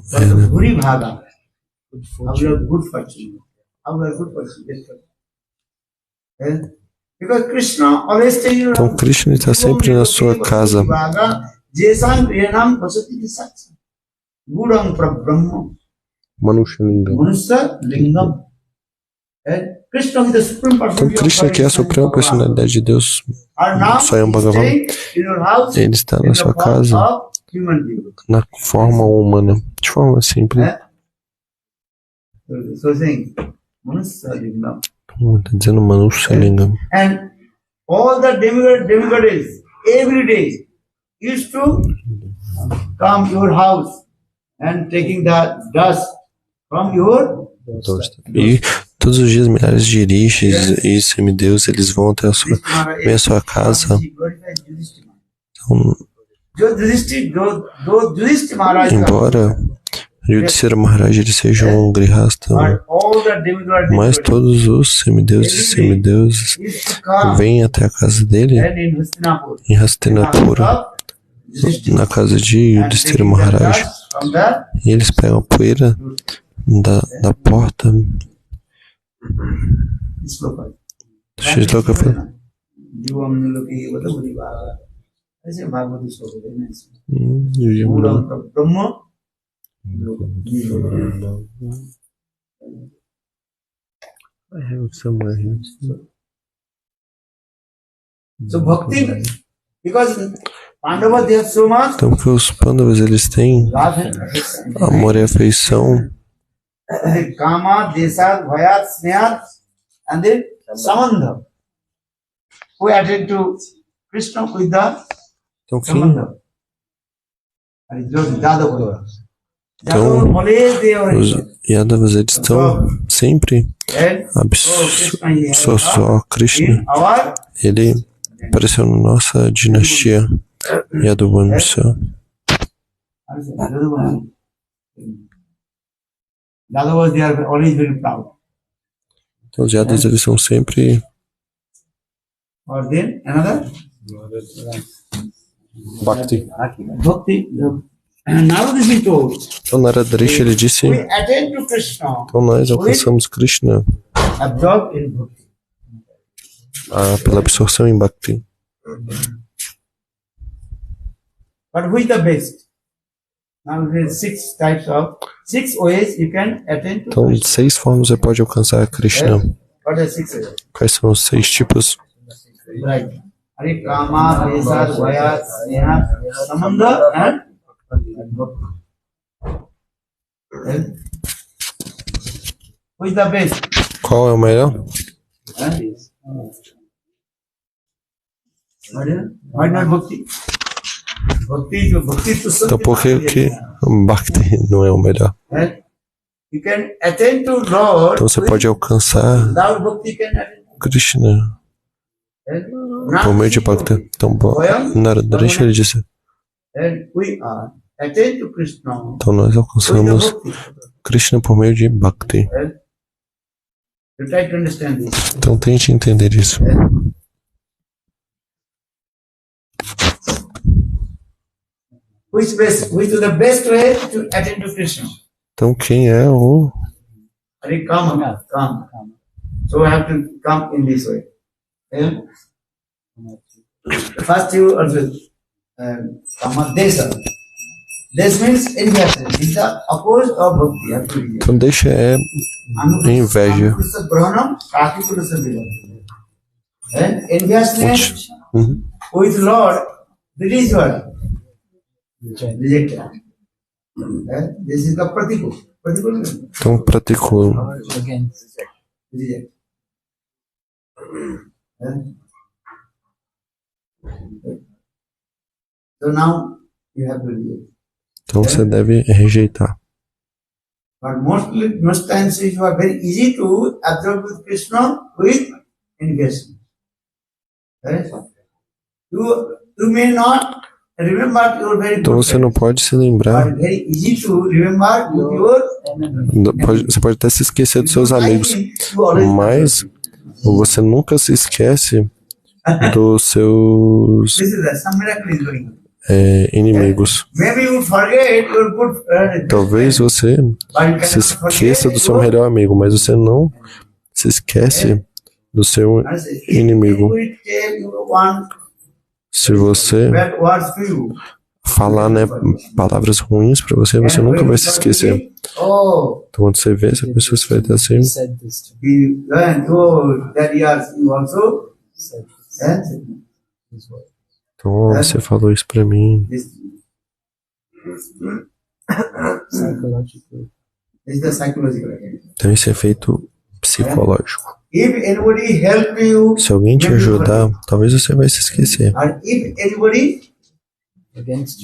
então Krishna está sempre na sua casa. Manusha Lingam. Então Krishna, que é a suprema personalidade de Deus, Swayam Bhagavan, ele está na sua casa na forma humana, de forma simples. Está dizendo Manusha Lingam. And all the demigods every day used to come to your house and taking the dust from your. E todos os dias milhares de rishis e semideuses, eles vão até vem à sua casa. Então, embora Yudhishthira Maharaj ele seja um grihasta, mas todos os semideuses e semideuses vêm até a casa dele em Hastinapura, na casa de Yudhishthira Maharaj, e eles pegam a poeira da porta. Shloka fala. So bhakti, because Pandavas they have so much então, porque os Pandavas eles têm amor e afeição, Kama, Desat, Bhayat, Snehat, and then Samandha. Who attend to Krishna with the Então, quem, Samandha? And it's just Jadava. Então, Jadava, always they are os Yadavas, eles estão sempre só Krishna. in our Ele apareceu na nossa dinastia Yaduvamsha. Jadavas, they are always very proud. Então, os Yadavas, eles são sempre Or then another Bhakti. Bhakti. And now this is told. Então, Naradrishi, ele disse, We attend to Krishna, então nós alcançamos Krishna absorbed in Bhakti. Pela absorção em Bhakti. But who is the best? Now there are 6 ways you can attend to Então, Krishna. 6 formas você pode alcançar Krishna. What are 6 ways? Quais são os 6 tipos? Right. Hare Kama, Vesad, Vayat, Sneha, Samandha, and who is the best? Qual é o melhor? Why not Bhakti? Bhakti to Então, por que Bhakti não é o melhor? You can attend to Lord. Então, você pode alcançar Without Bhakti, can attend. Krishna por meio de Bhakti. Então, Naradrishi, ele disse, And we are attend to Krishna. então nós alcançamos Krishna por meio de Bhakti. You try to understand this. Então, tente entender isso. Which is the best way to attend to Krishna? Então, quem é o... Hare Kama. So I have to come in this way. Yeah? First you also Kama Desa. This means invasion. It's the opposite of Bhakti. You have to read it. Então, deixa é inveja. Anukusa Brahmanam, Kakikusa Vilam. And investment with Lord, this is what? Rejected. This is the Pratikul. Então, praticou. Reject. So now you have to reject. Então, você deve rejeitar. But most times it was very easy to absorb with Krishna with investment. Right? You may not remember your very Então, good você não pode se lembrar. but very easy to remember with your Você pode até se esquecer dos seus amigos, mas você nunca se esquece dos seus This is some miracle is going on. inimigos. Maybe you forget your good friend. Talvez você But you se cannot esqueça forget do seu your- melhor amigo, mas você não se esquece do seu If inimigo. we tell you one Se você bad words to you, falar, né, palavras ruins pra você, você nunca vai se esquecer. oh, Então, quando você vê essa pessoa, você vai estar assim. he learned, oh, that years you also said Então, ó, você falou isso pra mim. this. This is the psychological. Então, isso é efeito psicológico. If anybody help you, Se alguém te ajudar, talvez você vai se esquecer. or if anybody against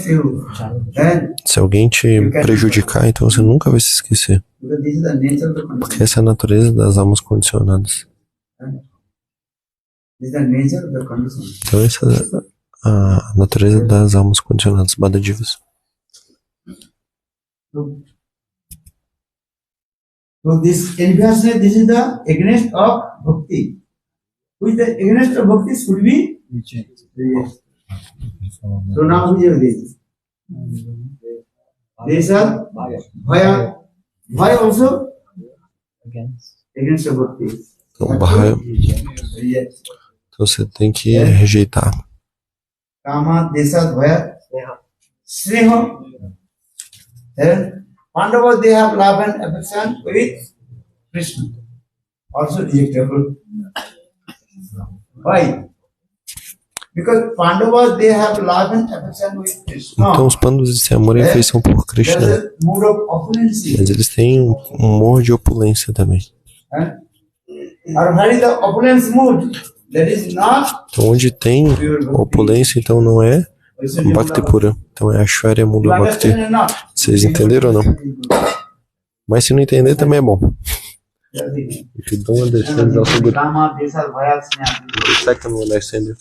you, then Se alguém te prejudicar, então você nunca vai se esquecer. because this is the nature of the condition. Porque essa é a natureza das almas condicionadas. This is the nature of the condition. Então, essa é a natureza das almas condicionadas, Badadivas. So this enviousness, this is the against of bhakti. Which the against of bhakti should be rejected. So now we have this. These are Bhaya. Bhaya also against of bhakti. Então, Bhaya, Reject. então você tem que rejeitar. Kama, Desad, Bhaya, Sneha. Then Pandavas, they have love and affection with Krishna. Also rejectable. Why? Because Pandavas, they have love and affection with Krishna. Então os Pandavas têm amor e afeição por There's Krishna, a mood of opulence. mas eles têm um humor de opulência também. Or where is the opulence mood? That is not Então onde tem opulência, então não é Bhakti pura. Então é Aishwarya Mula you Bhakti. understand or not? Vocês entenderam ou não? Mas se não entender também é bom. If you don't understand, it's also good. Rama, Desar, Bhayat, Sneha. The second one I send you.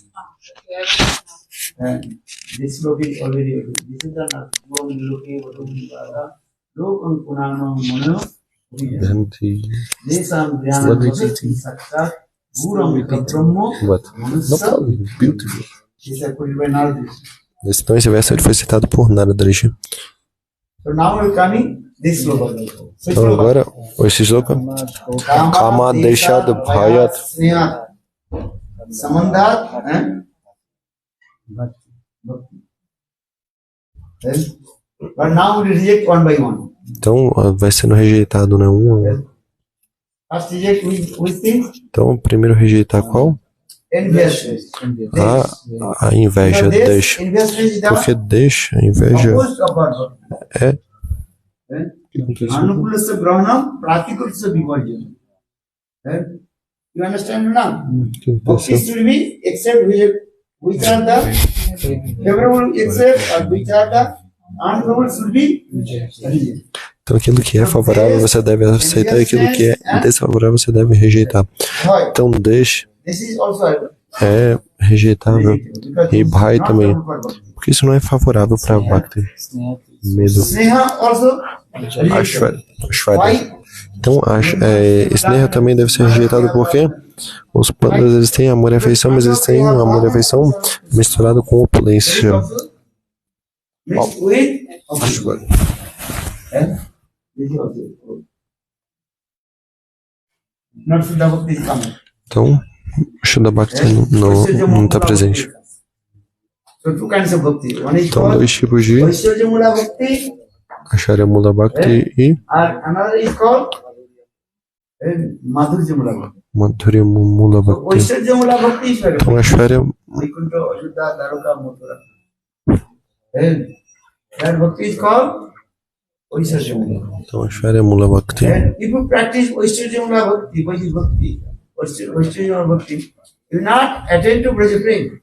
This look is already, this is the one looking what we are. Look on Punano Mono. Then the Desam What Dhyana is it? Sakta. Guram Kapramo. what? No problem. Beautiful. This is put by Nardi. Então esse verso ele foi citado por Naradaji. So now we're coming this sloka. So Então agora esse sloka Kama Deshad Bhayat. Sneha. Samandhat. But now we reject one by one. Então vai sendo rejeitado, né? First reject which thing? Então primeiro rejeitar qual? Envious. A inveja, deixa. Envious is the Porque deixa, a inveja opposite of Bhagavad. é Anukulasa Grahanam, Pratikulasa Vivarjana. You understand now? Bhakti should be except which are the favorable except or which are the unfavorable should be rejected. Então aquilo que é favorável você deve aceitar e aquilo que é desfavorável você deve rejeitar. Bhai, Então deixa this is also é rejeitável because e it's Bhai not também, favorable for Bhakti. porque isso não é favorável para Bhakti. Medo. Sneha also rejected. Aishwarya. Why? Então Sneha também deve ser rejeitado porque os pandas eles têm amor e afeição, mas eles têm um amor e afeição misturado com opulência. Mixed with Aishwarya. This is also not Shuddha Bhakti is coming. Então Shuddha Bhakti não está presente. So two kinds of bhakti. One is Então called dois tipos de Vaishya Mula Bhakti, Aishwarya Mula Bhakti e and another is called Madhurya Mula Bhakti. Madhurya Mula So Bhakti. Vaishya Mula Bhakti is very Então Aishwarya Vaikuntha, Ajudha, Dwaraka, Mathura. And that bhakti is called Vaishya Mula. Então Aishwarya Mula Bhakti. And if you practice Vaishya Mula Bhakti, Vaishya Mula Bhakti, you not attend to Braja Prem.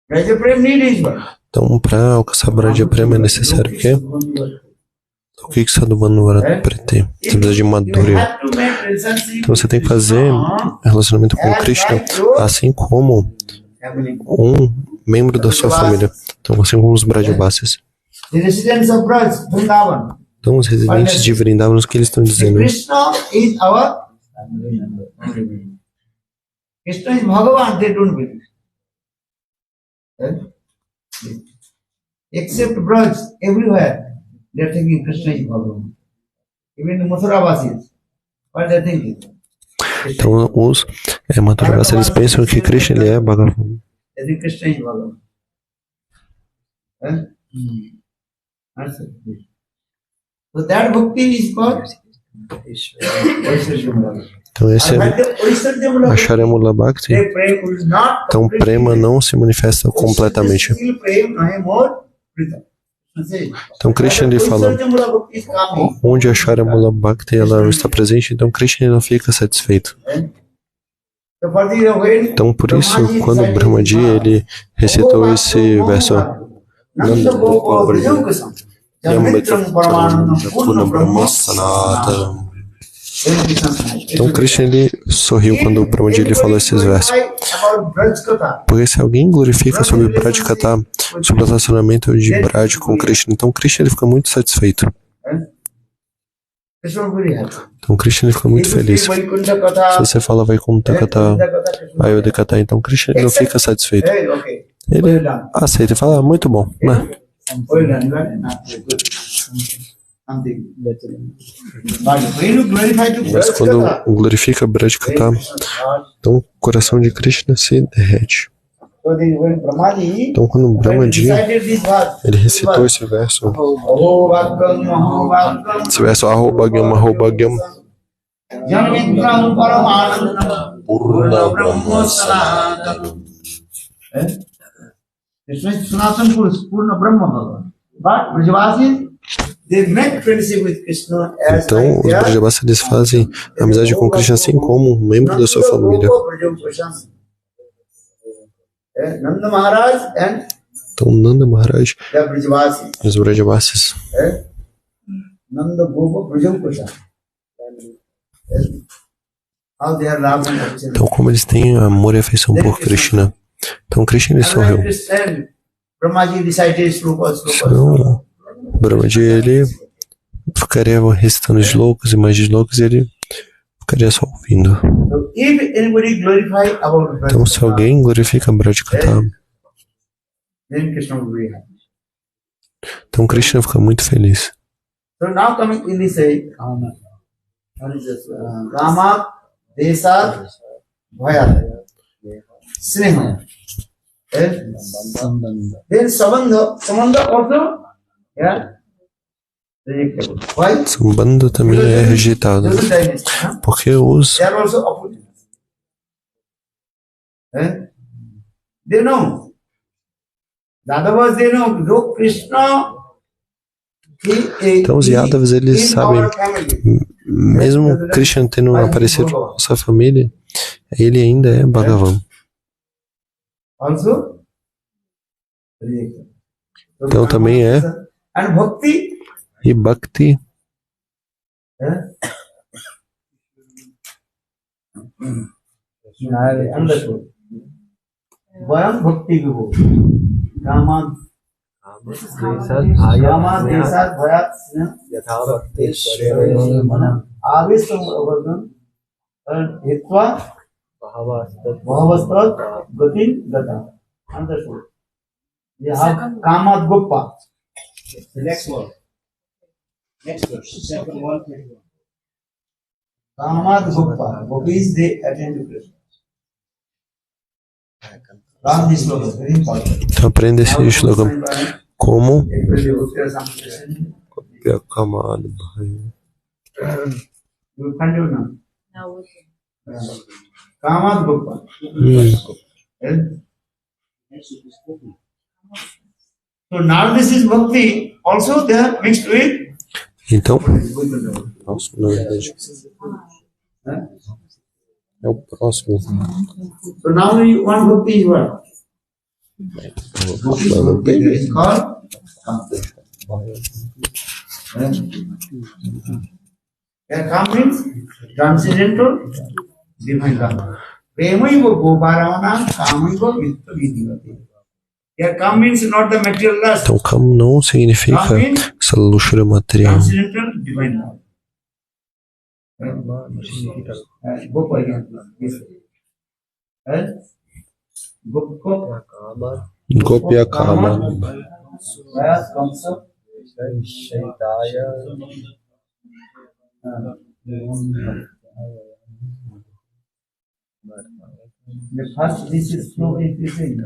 Braja Prem need is what? Então para alcançar Braja Prema é necessário que o que Sadhubanuvara pretende? Você precisa de Madhurya. Então você tem que fazer relacionamento com Krishna assim como um membro da sua família. Então assim como os Brajavasis. The residents of Braj, Vrindavan. Então os residentes de Vrindavan, o que eles estão dizendo? Krishna is our Krishna is Bhagavan, they don't believe. Except Braj, everywhere they are thinking Krishna is Bhagavan. Even the Mathuravasis, what they are thinking? Então os Madhuravasis eles pensam que Krishna ele é Bhagavan. They think Krishna is Bhagavan. That's it. So that bhakti is called Vaishya Mula. Então esse é Aishwarya Mula Bhakti. Então Prema não se manifesta completamente. Então Krishna ele fala onde a Aishwarya Mula Bhakti ela está presente, então Krishna não fica satisfeito. Então por isso quando Brahmaji ele recitou esse verso Nanda Gopal então Krishna ele sorriu quando o Brahmaji ele falou esses versos. Porque se alguém glorifica sobre Braj Katha, sobre o relacionamento de Braj com Krishna, então Krishna ele fica muito satisfeito. Então Krishna ele fica muito feliz. Se você fala Vaikuntha Katha, Ayodhya Katha, então Krishna ele não fica satisfeito. Ele aceita e fala, muito bom, né? Mas quando glorifica Braj Katha, então o coração de Krishna se derrete. Então quando Brahmaji ele recitou esse verso Aho Bhagyam Purna Brahma Sanatana. Krishna is Sanatana Purush, Purna Brahma Bhagavan. But Brajavasis, they make friendship with Krishna as Então, like os they are Brajavasis eles fazem amizade com Krishna assim como um membro da sua família. Nanda Maharaj and Então, Nanda Maharaj the Brajavasis. e os Brajavasis. Nanda Gopa Brajavapasha. How they are loved and affectionate. Então, como eles têm amor e afeição por Krishna. Então, Krishna ele sorriu. Brahmaji recited slokas. Senão, Brahmaji ele ficaria recitando slokas e mais slokas e ele ficaria só ouvindo. So if anybody glorify about Então, se alguém glorifica Brajkatha, then Krishna will be happy. então Krishna fica muito feliz. So now coming in this say, what is this? Kama, Desat, Bhayat, Sneha. Then Samandha also, yeah, rejectable. Why? Sambandha também é rejeitado, This is dynasty, huh? porque os They are also opposite. They know. The other was they know. Though Krishna, Então, os Yadavas, eles sabem, mesmo Krishna tendo aparecido na nossa família, ele ainda é Bhagavan. Also, rejected. Então, também é. And Bhakti, E Bhakti, understood. Vayam Bhakti Vibhu. Kama Desat Bhayat Avistam Avardhan Hitva Bhavastat Gatin Gata. Understood. You have Kamat Guppa. The next one. Next verse. Second one. Kamat Guppa. Gopis they attend to Krishna. Learn this slogan, very important. então aprenda esse slogan. Como You continue now. Kamat Guppa. So now this is Bhakti. Also they are mixed with. Então, nossa, na verdade, é o próximo. So now you one Bhakti is what? It's called Kam means transcendental divine love. Premaiva Goparamana Kamaiva Vittu Vidivati. Here Kam means not the material lust. Então, Kam não significa essa luxúria material. Transcendental divine love. Gopa again. Gopa Gopya Kama. Vyas Kamsa. The first this is slow increasing.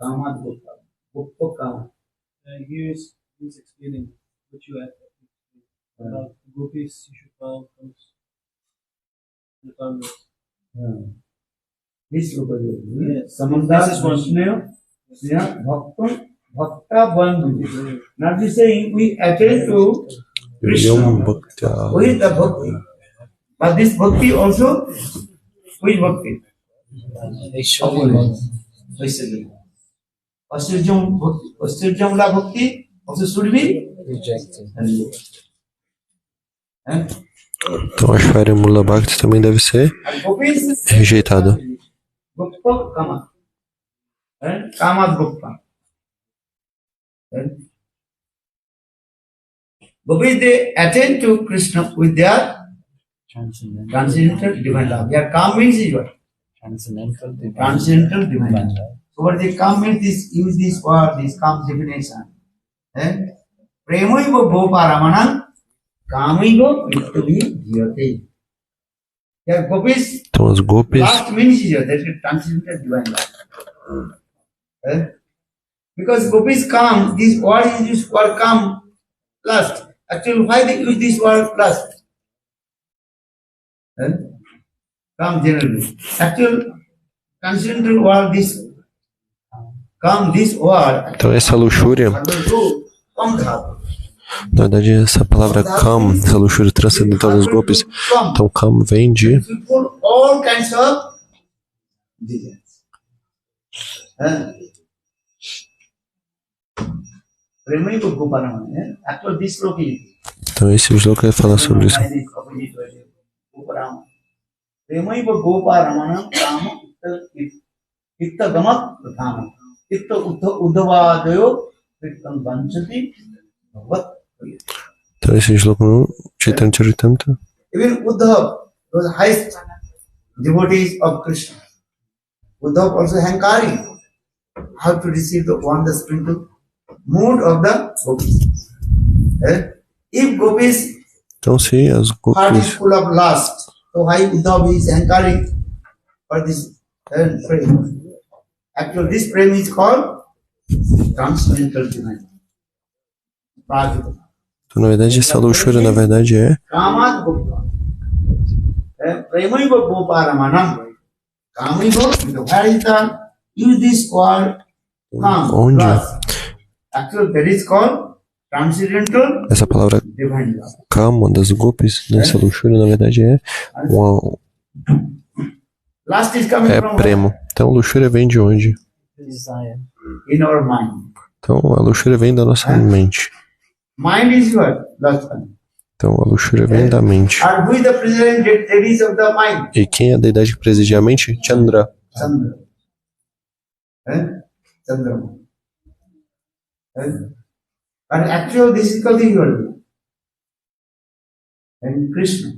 Kamat Gopa. Gopa Kama. He's explaining what you had about gopis, Shishupal, comes the Pandavas. This look at it. Yes. Samandha This is one. Vishnu, Bhakta Bandhu. Not just saying we attend to Krishna. Yom Bhakta. Who is the Bhakti? But this Bhakti also, who is Bhakti? Astirjamla Bhakti also should be rejected. Então, a Shvarya Mula Bhakti também deve ser rejeitada. Gupta Kama. Kamat Gupta. Gopis they attend to Krishna with their transcendental divine love. Their Kam means is what? Transcendental divine love. So what the Kam means is use this word, this Kam definition. Premaiva Goparamana Kamaiva Vittuvi Dhyate. Their Gopis Então, as Gopis, last means is that is transcendental divine love. Because Gopis Kam, this word is used for Kam, lust. Actually, why they use this word lust? Kam generally. Actual transcendental world, this word, Então essa luxúria, come dhatu. na verdade essa palavra kam, essa luxúria transcendental dos golpes, então kam vem de Full all kinds of desires. Remember Goparamana, after this sloka, então esse sloka fala sobre isso. Remember Goparamana, Kama, Itta Gamat, Prthana, Itta Uddhavadayo, Prittam Vanchati, Bhavat. Então esse sloka no Chaitanya Charitamrita, Even Uddhav was the highest devotees of Krishna. Uddhav also hankari how to receive the wonder spiritual mood of the gopis. If gopis então se as heart is golpes, full of lust, so why Uddhav is hankari for this prema? Actually, this prema is called transcendental divine. Prajita. então na verdade essa luxúria na verdade é Kamat Gopa. Premaiva Goparamanam. Kamaiva, where is the use this word kam, onde plus. Actually, that is called transcendental essa palavra divine love. kama das golpes, nessa luxúria na verdade é Last is coming from premo. Então luxúria vem de onde? Desire. in our mind. Então a luxúria vem da nossa mente. Mind is what? Lust. Então a luxúria vem da mente. And who is the president deities of the mind? E quem é a deidade que preside a mente? Chandra. Chandra. Chandra. But actually, this is called the world. And Krishna.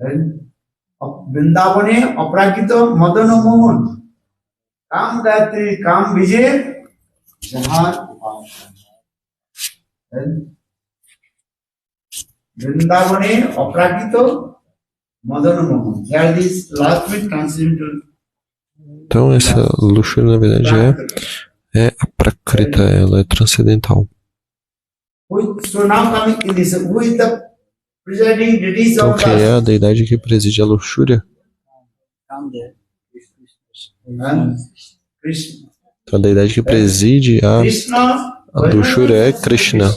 And Vrindavane Aprakito Madana Mohan. Kam Gayatri Kam Vijay Jahan. And Vrindavane Aprakito Madana Mohan. Here this last bit transcendental. Então essa luxúria na verdade é a prakrita, ela é transcendental. So now coming in this, who is the presiding deities Então of quem é a lust? deidade que preside a luxúria? Come there. Krishna. Então a deidade que preside Krishna. a luxúria é Krishna.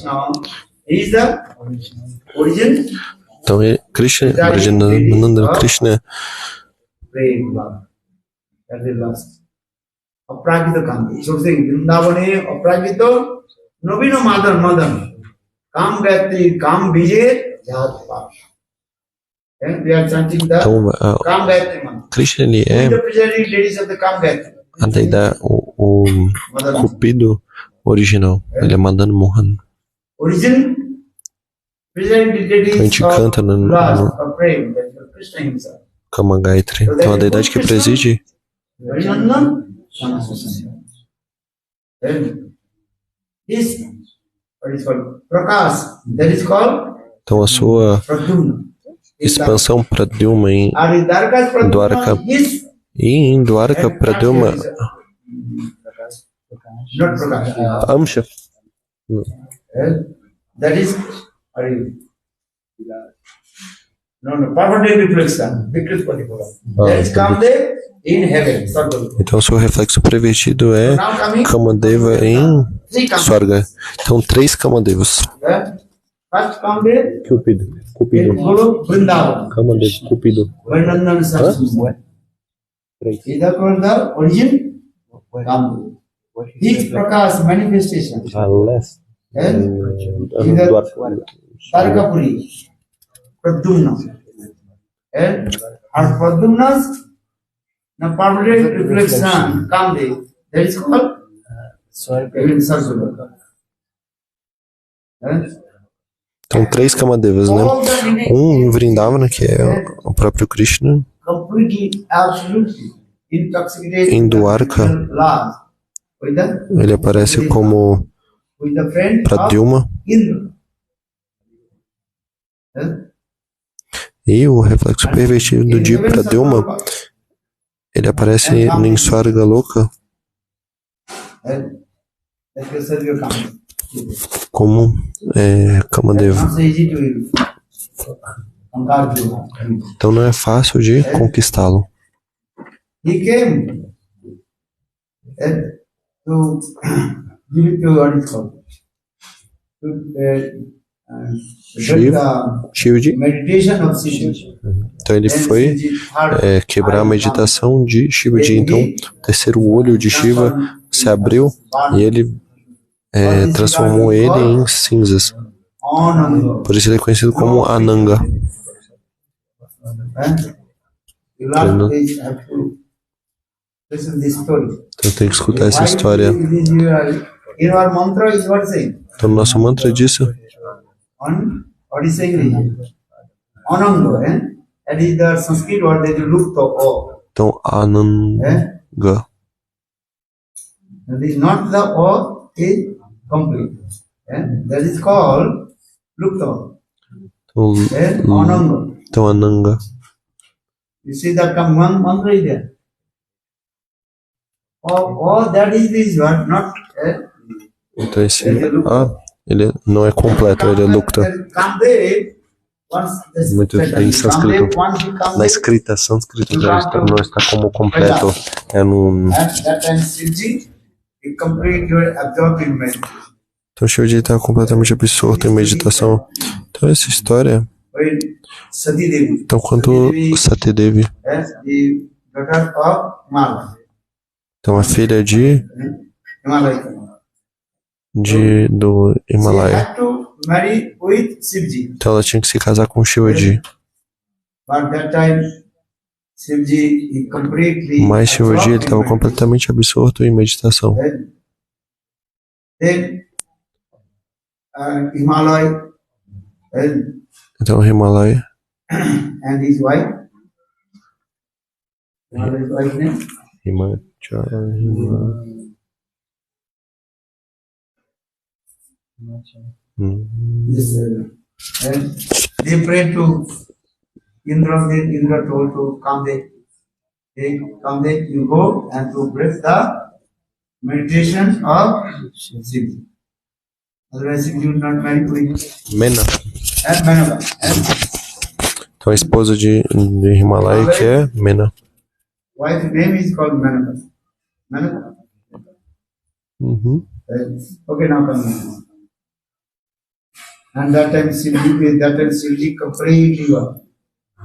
He is the origin. Então Krishna, Originando Krishna, Prem love. That is lust. Aprakita Kam. So saying Vrindavane Aprakito Nobino Madan. Kam Gayatri Kam Vijay Jat Pash. And we are chanting the então Kam Gayatri Mantra. Krishna ele Who is é the presiding deities of the Kam Gayatri? a deidade, o Mother. cupido original. Ele é Madan Mohan. Origin, presiding deities A gente of canta no lust, of prem, that is Krishna himself. Kama Gayatri. Então a deidade que preside Varinandam, Sanasasana. Then this, what is called Prakash, that is called então a sua Pradyumna. expansão Pradyumna em Aridarkas Pradyumna Dwarka. is E em Dwarka Pradyumna not Prakash. Amsha. That is no, permanent reflection. Because that is Kamdev in heaven. Sargaloka. Então o seu reflexo pervertido é Now coming Kamadeva em three Kamdev. Swarga. Então 3 Kamadevas. First Kamdev Cupido. in Cupido. Guru Vrindavan. Kamadeva. Cupido. Varinandam Saraswati. Is that called the origin? Kamdev. His Prakash manifestation. And Tarkapuri, Pradyumna. And our Pradyumna's the permanent reflection, Kamdev, that is called even Saraswati. Então 3 Kamadevas, né? All the Em Vrindavana, que é o próprio Krishna. completely, absolutely intoxicated Em Dwarka. love with the, Ele aparece como with the friend of Pradyumna. Indra. E o reflexo pervertido de Pradyumna, ele aparece em Swarga Loka como Kamadeva. Not so easy to conquer. Então não é fácil de conquistá-lo. he came to give it to what is called to Shiv. the Shivji. meditation of Shiva. Então ele foi quebrar a meditação de Shivaji. Então o terceiro olho de Shiva se abriu e ele transformou ele em cinzas. Por isso ele é conhecido como Ananga. Então tem que escutar essa história. Então nosso mantra disso então Ananga. Not the O is complete. That is called Lupta. Ananga. Então Ananga. You see that come one mantra is there. Oh, that is this one, not. Então esse ele não é completo, ele é Lukta. Muito em sânscrito. Na escrita sânscrita não está como completo. É num. Então Shivaji está completamente absorto em meditação. Então essa história. Então quando Sati Devi, então a filha do Himalaia, então ela tinha que se casar com Shivaji. Mas Shivaji ele estava completamente absorto em meditação. Então Himalaya and his wife, Himalaya's wife name? Yes, and they prayed to Indra, then Indra told to Kamdev, hey, Kamdev, you go and to break the meditation of Shiva. Otherwise, you will not marry with Mena. And Manava. Então a esposa de Himalaya que é Mena. Wife's name is called Manava. Manava. Okay, now come. And that time Shivji completely was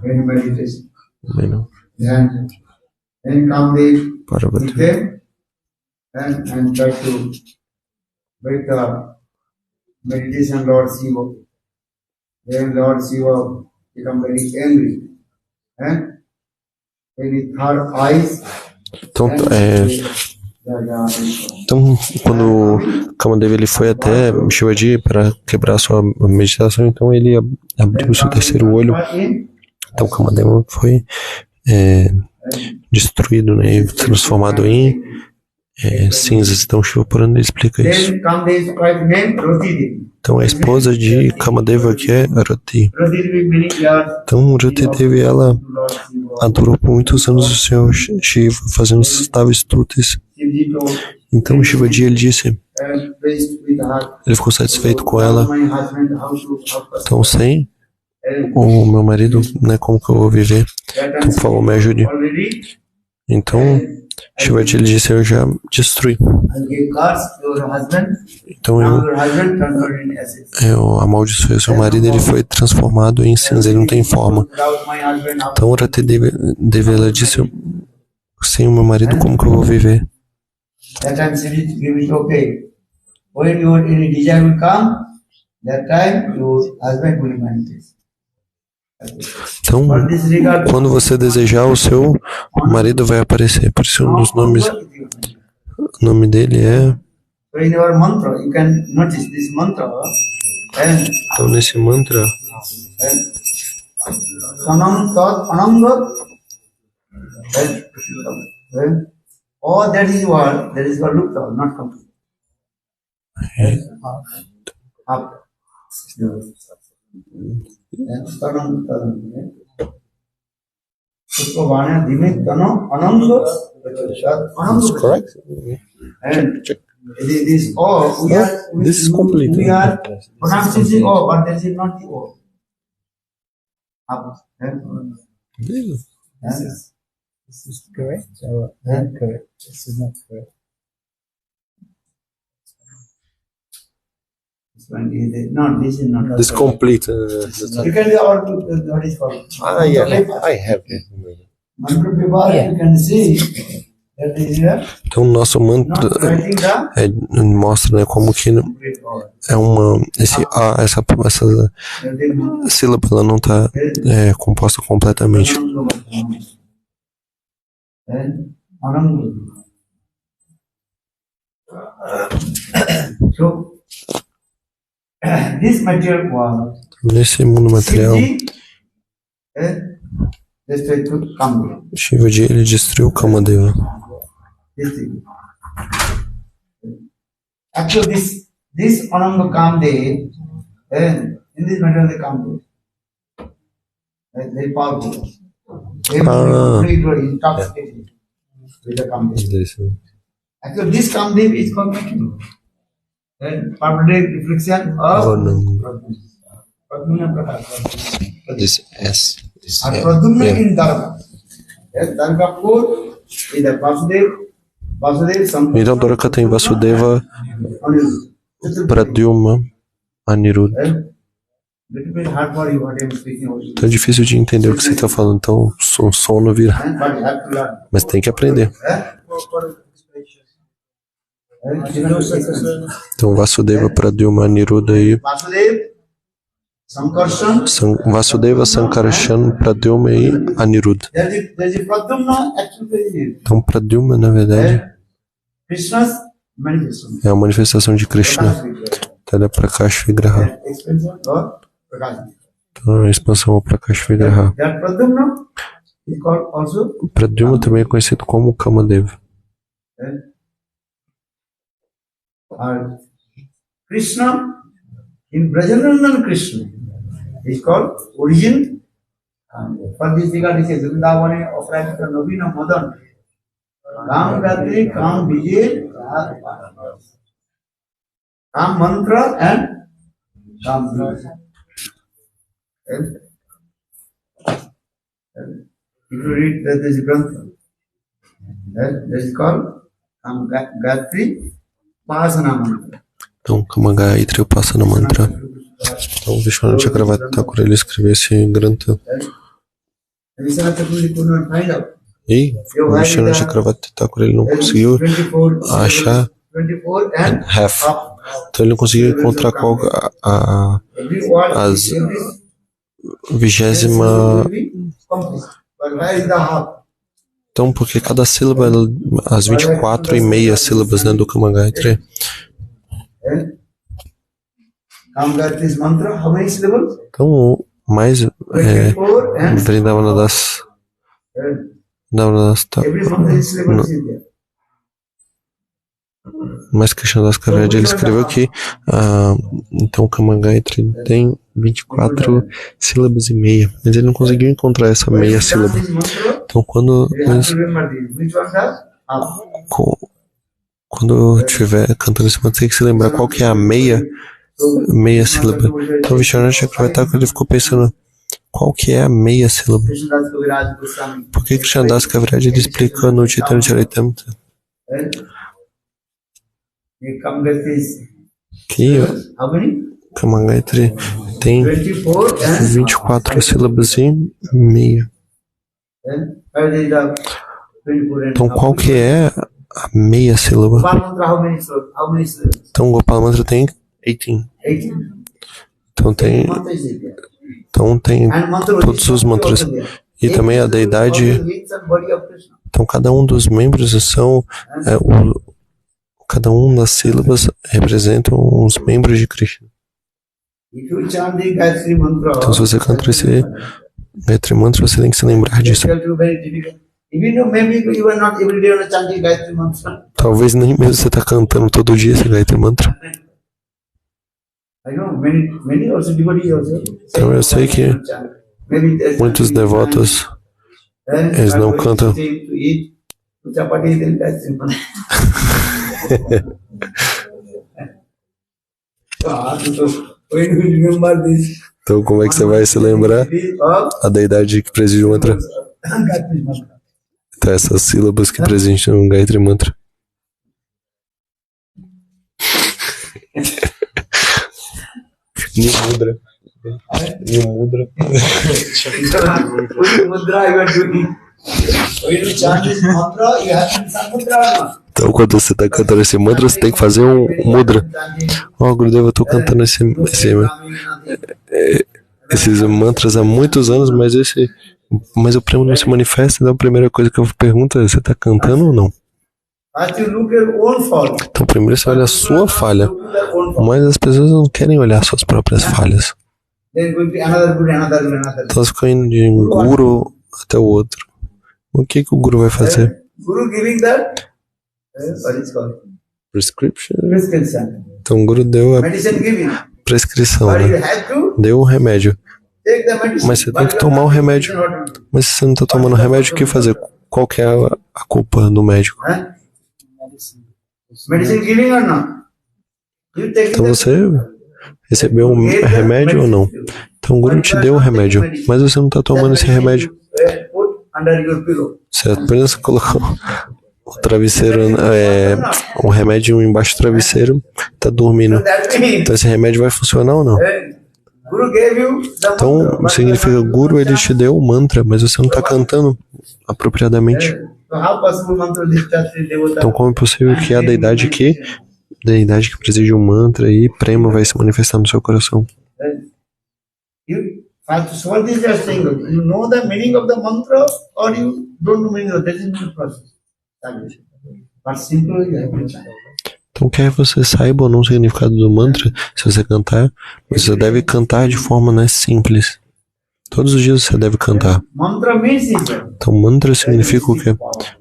in meditation. Mena. Then Kamdev Parvati. came and tried to break the meditation Lord Shiva. Then Lord Shiva became very angry. And with her eyes. Então, quando Kamadev ele foi até Shivaji para quebrar sua meditação, então ele abriu seu terceiro olho. Então Kamadev foi destruído, né, transformado em cinzas. Então Shiva Purana explica isso. Então a esposa de Kamadeva que é Rati. Então Rati Devi ela adorou por muitos anos o Senhor Shiva, fazendo Tavastutis. Então Shivaji ele disse, ele ficou satisfeito com ela. Então sem o meu marido, né, como que eu vou viver? Então por favor me ajude. Então Shivaji ele disse, eu já destruí. Então eu amaldiçoei seu marido, ele foi transformado em cinza, ele não tem forma. Então Rati Devi ela disse, sem o meu marido, como que eu vou viver? Então, quando você desejar, o seu marido vai aparecer. Por isso, um dos nomes, o nome dele é. Então, nesse mantra, all that is what Lupta, not complete. Up. That's correct. And this O, This is complete. We are pronouncing O, but this is not the O. Up. This is correct or incorrect? This is not correct. This one is no, this is not. This complete. You can do all what is called. I have it. Mantra Vibhara, you can see that is here. Então, o nosso mantra Not writing the mostra, né, como que complete order. é essa sílaba ela não está composta completamente. Then Anam. So this material was Nesse mundo material, destroyed to Kamdeva. Shivaji ele destruiu Kamadeva. This thing. Actually, this Ananga Kamdev, in this material they Kamdev. Very powerful. They were intoxicated with the Kamdev. Actually, this Kamdev is called Kamdev. Then permanent reflection of Pradumna Prakash. This S. And Pradumna in Darga. Dargapur is the Vasudev Sankar. Então, Dwaraka tem Vasudeva, Pradyumna, Aniruddha. Little bit hard for you what I am speaking about. Então é difícil de entender o que você está falando, então o sono vira. But you have to learn. Mas tem que aprender. Então Vasudeva, Pradyumna, Aniruddha e Vasudev, Sankarshan. Vasudeva, Sankarshan, Pradyumna e Aniruddha. There's a Pradyumna actually. Então Pradyumna, na verdade, Krishna's manifestation. é a manifestação de Krishna. Então ele é Prakash Vigraha. Expansion or Prakash. Então é a expansão ao Prakash Vigraha. That Pradyumna is called also. Pradyumna também é conhecido como Kamadeva. Krishna in Brajanandan Krishna is called origin. For this regard, it is Vrindavane offering the Navina Madan. Kam Gatri, Kam Vijay, Kam Mantra and Kam Vijay. If you read that is Grantha, that is called Kam Gatri Pasana Mantra. Então Kamagayatri é o Pasana Mantra. Então Vishwanath Chakravarti Thakur ele escreveu esse Grantha. E o Vishwanath Chakravarti Thakur ele não conseguiu achar half. Então ele não conseguiu encontrar qual as 20ª. Então, porque cada sílaba, as 24 e meia sílabas, né, do Kamagayatri. Então, mais Vrindavana Das mas Krishnadas Kaviraj ele escreveu que então Kamagayatri tem 24 sílabas e meia, mas ele não conseguiu encontrar essa meia sílaba. Então quando eu estiver cantando esse mantra, tem que se lembrar qual que é a meia sílaba. Então Vishwanath Chakravarti ele ficou pensando qual que é a meia sílaba. Por que Krishnadas Kaviraj ele explica no Chaitanya Charitamrita que Kamagayatri tem 24 sílabas e meia. Então qual que é a meia sílaba? Então Gopala Mantra tem 18. Então tem todos os mantras. E também a deidade. Então cada um dos membros são cada um das sílabas representam os membros de Krishna. Então se você canta esse Gayatri Mantra, você tem que se lembrar disso. Talvez nem mesmo você está cantando todo dia esse Gayatri Mantra. Então eu sei que muitos devotos eles não cantam. Então como é que você vai se lembrar a deidade que preside o mantra? Então, essas sílabas que presentam no Gayatri Mantra. New Mudra. New Mudra. Which mudra you are doing? When you chant this mantra, you have to chant mudra or not? Então, quando você está cantando esse mantra, você tem que fazer um mudra. Ó, Gurudev, eu estou cantando esses mantras há muitos anos, mas o prêmio não se manifesta. Então, a primeira coisa que eu pergunto é: você está cantando ou não? Então, primeiro você olha a sua falha, mas as pessoas não querem olhar suas próprias falhas. Então, elas ficam indo de um guru até o outro. O que o guru vai fazer? Prescription. Então, o guru deu a prescrição, né? Deu o remédio. Mas você tem que tomar o remédio. Mas se você não está tomando o remédio, o que fazer? Qual que é a culpa do médico? Então você recebeu um remédio ou não? Então o guru te deu o remédio, mas você não está tomando esse remédio. Você apenas colocou o travesseiro, um remédio embaixo do travesseiro, está dormindo. Então esse remédio vai funcionar ou não? Então significa que o guru ele te deu o mantra, mas você não está cantando apropriadamente. Então como é possível que a deidade que preside um mantra e prema vai se manifestar no seu coração? Então quer você saiba ou não o significado do mantra, se você cantar, mas você deve cantar de forma simples. Todos os dias você deve cantar. Então mantra significa o quê?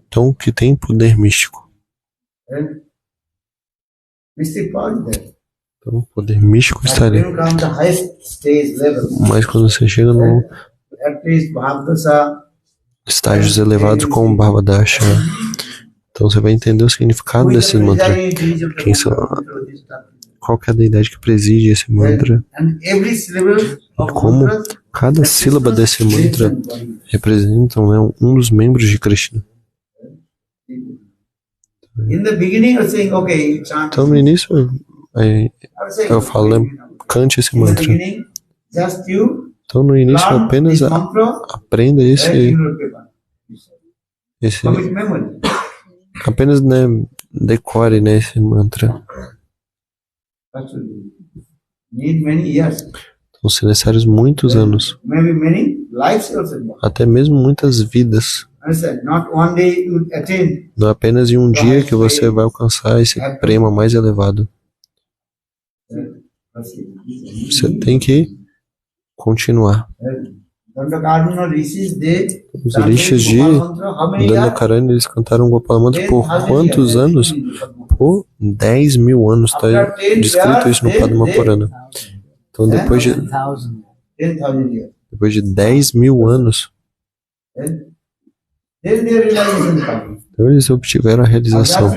Então que tem poder místico. Então o poder místico está ali. Mas quando você chega no estágios elevados como Bhavadasha, então você vai entender o significado desse mantra. Qual que é a deidade que preside esse mantra? E como cada sílaba desse mantra representa um dos membros de Krishna. Então no início eu falo, cante esse mantra. Então no início apenas aprenda esse apenas decore esse mantra. São necessários muitos anos, até mesmo muitas vidas. Não é apenas em um dia que você vai alcançar esse prema mais elevado. Você tem que continuar. Os rishis de Dandakaranya, eles cantaram Gopala Mantra por quantos anos? Por 10.000 anos. Está descrito isso no Padma Purana. Então depois de 10.000 anos, então eles obtiveram a realização.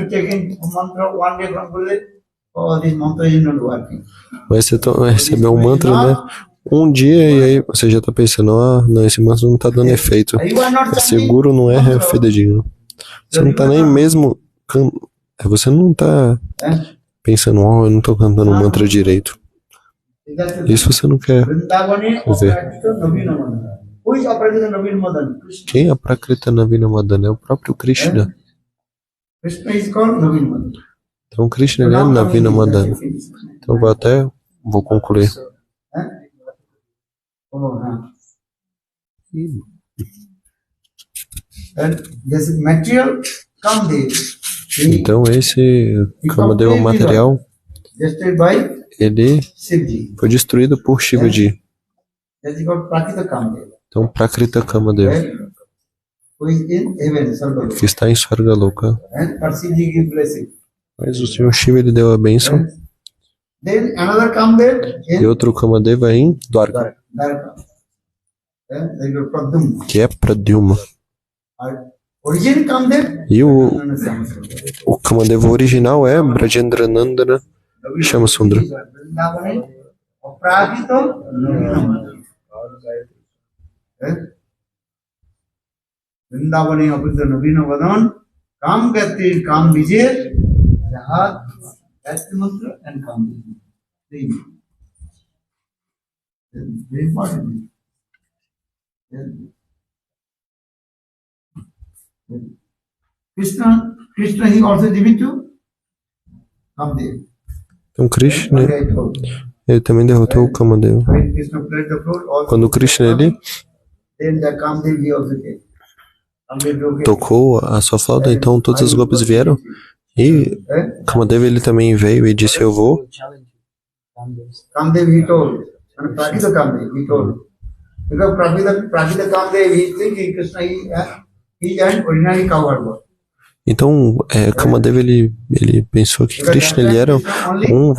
Mas você recebeu um mantra, né? Um dia e aí você já está pensando, não, esse mantra não está dando efeito. É seguro, não é fidedigno. Você não está nem mesmo... Você não está pensando, eu não estou cantando o mantra direito. Isso você não quer ver. Quem é a Prakrita Navina Madana? É o próprio Krishna. Então Krishna ele é Navina Madana. Então vou concluir. Então esse Kamadeva material, ele foi destruído por Shivaji. Então Prakrita Kamadeva, que está em Svargaloka. Mas o Senhor Shiva ele deu a bênção. E outro Kamadeva em Dwarka, que é Pradyumna. E o Kamadeva original é Brajendranandana Shamasundra. वृंदावने अपितु नवीन वदन काम गति काम विजय जहाद गायत्री मंत्र and काम विजय very important. Krishna he also give it to Kamdev. Então Krishna, ele também derrotou o Kamadeva. When Krishna played the flute, also Quando Krishna ele then the Kamdev he also came. Kamdev broke tocou a sua flauta, então todos os golpes vieram. E Kamadeva ele também veio e disse: eu vou. Kamdev he told, and Prakita Kamdev he told. Because Prakita Kamdev he thinking Krishna he and ordinary cowherd was. Então Kamadeva ele pensou que Krishna ele era um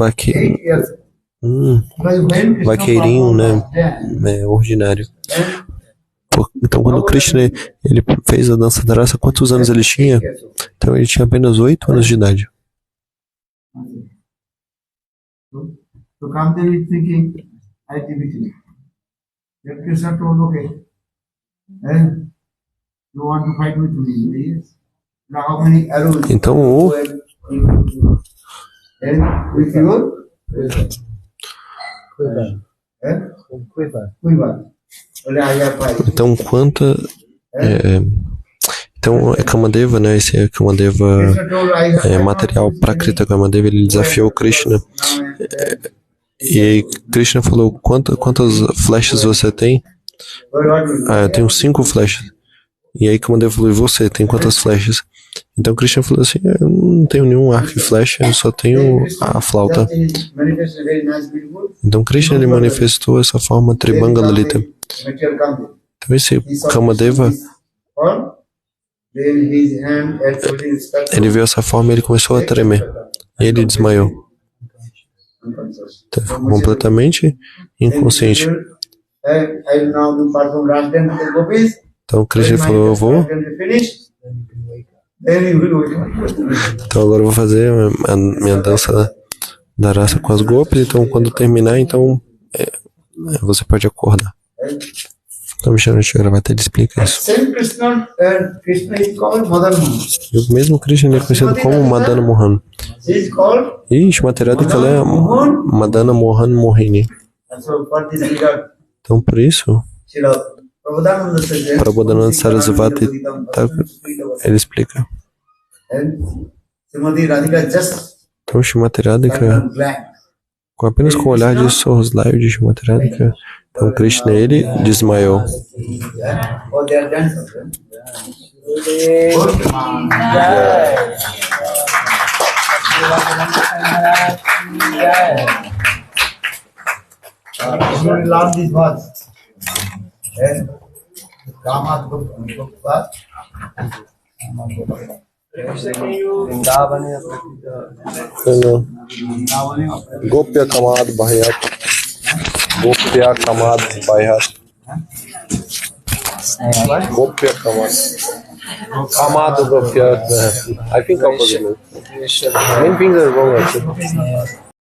vaqueirinho, né, ordinário. Então quando Krishna ele fez a dança da raça, quantos anos ele tinha? Então ele tinha apenas 8 anos de idade. So Kamdev is thinking, I give it to you. Then Krishna told, okay, and you want to fight with me? Yes. Now how many arrows? Então And with your quiver. Only I have five. Então então Kamadeva, né? Esse é Kamadeva Krishna told, I have material, Prakrita Kamadeva, ele desafiou Krishna. E aí Krishna falou: quantas flechas você tem? Eu tenho 5 flechas. E aí Kamadeva falou: e você tem quantas flechas? Então Krishna falou assim: eu não tenho nenhum arco e flecha, eu só tenho a flauta. Então Krishna ele manifestou essa forma Tribanga Lalita. Então esse Kamadeva, ele viu essa forma e ele começou a tremer. E ele desmaiou. Então, ficou completamente inconsciente. Então Krishna falou: eu vou. Então agora eu vou fazer a minha dança da raça com as golpes. Então quando terminar, então você pode acordar. Então Vishnu Chakravarti ele explica isso. E o mesmo Krishna é conhecido como Madana Mohan. E Shrimati Radhika é Madana Mohan Mohini. Então por isso Prabodhananda Sarasvati ele explica. Então Shrimati Radhika, com apenas com o olhar de sorriso de Shrimati Radhika, então Krishna ele desmaiou. Gopya Kamad Bhaiyat. Gopya Kamad Bhaiyat. Gopya Kamad. Kamad Gopya. I think I was. Many things are wrong actually.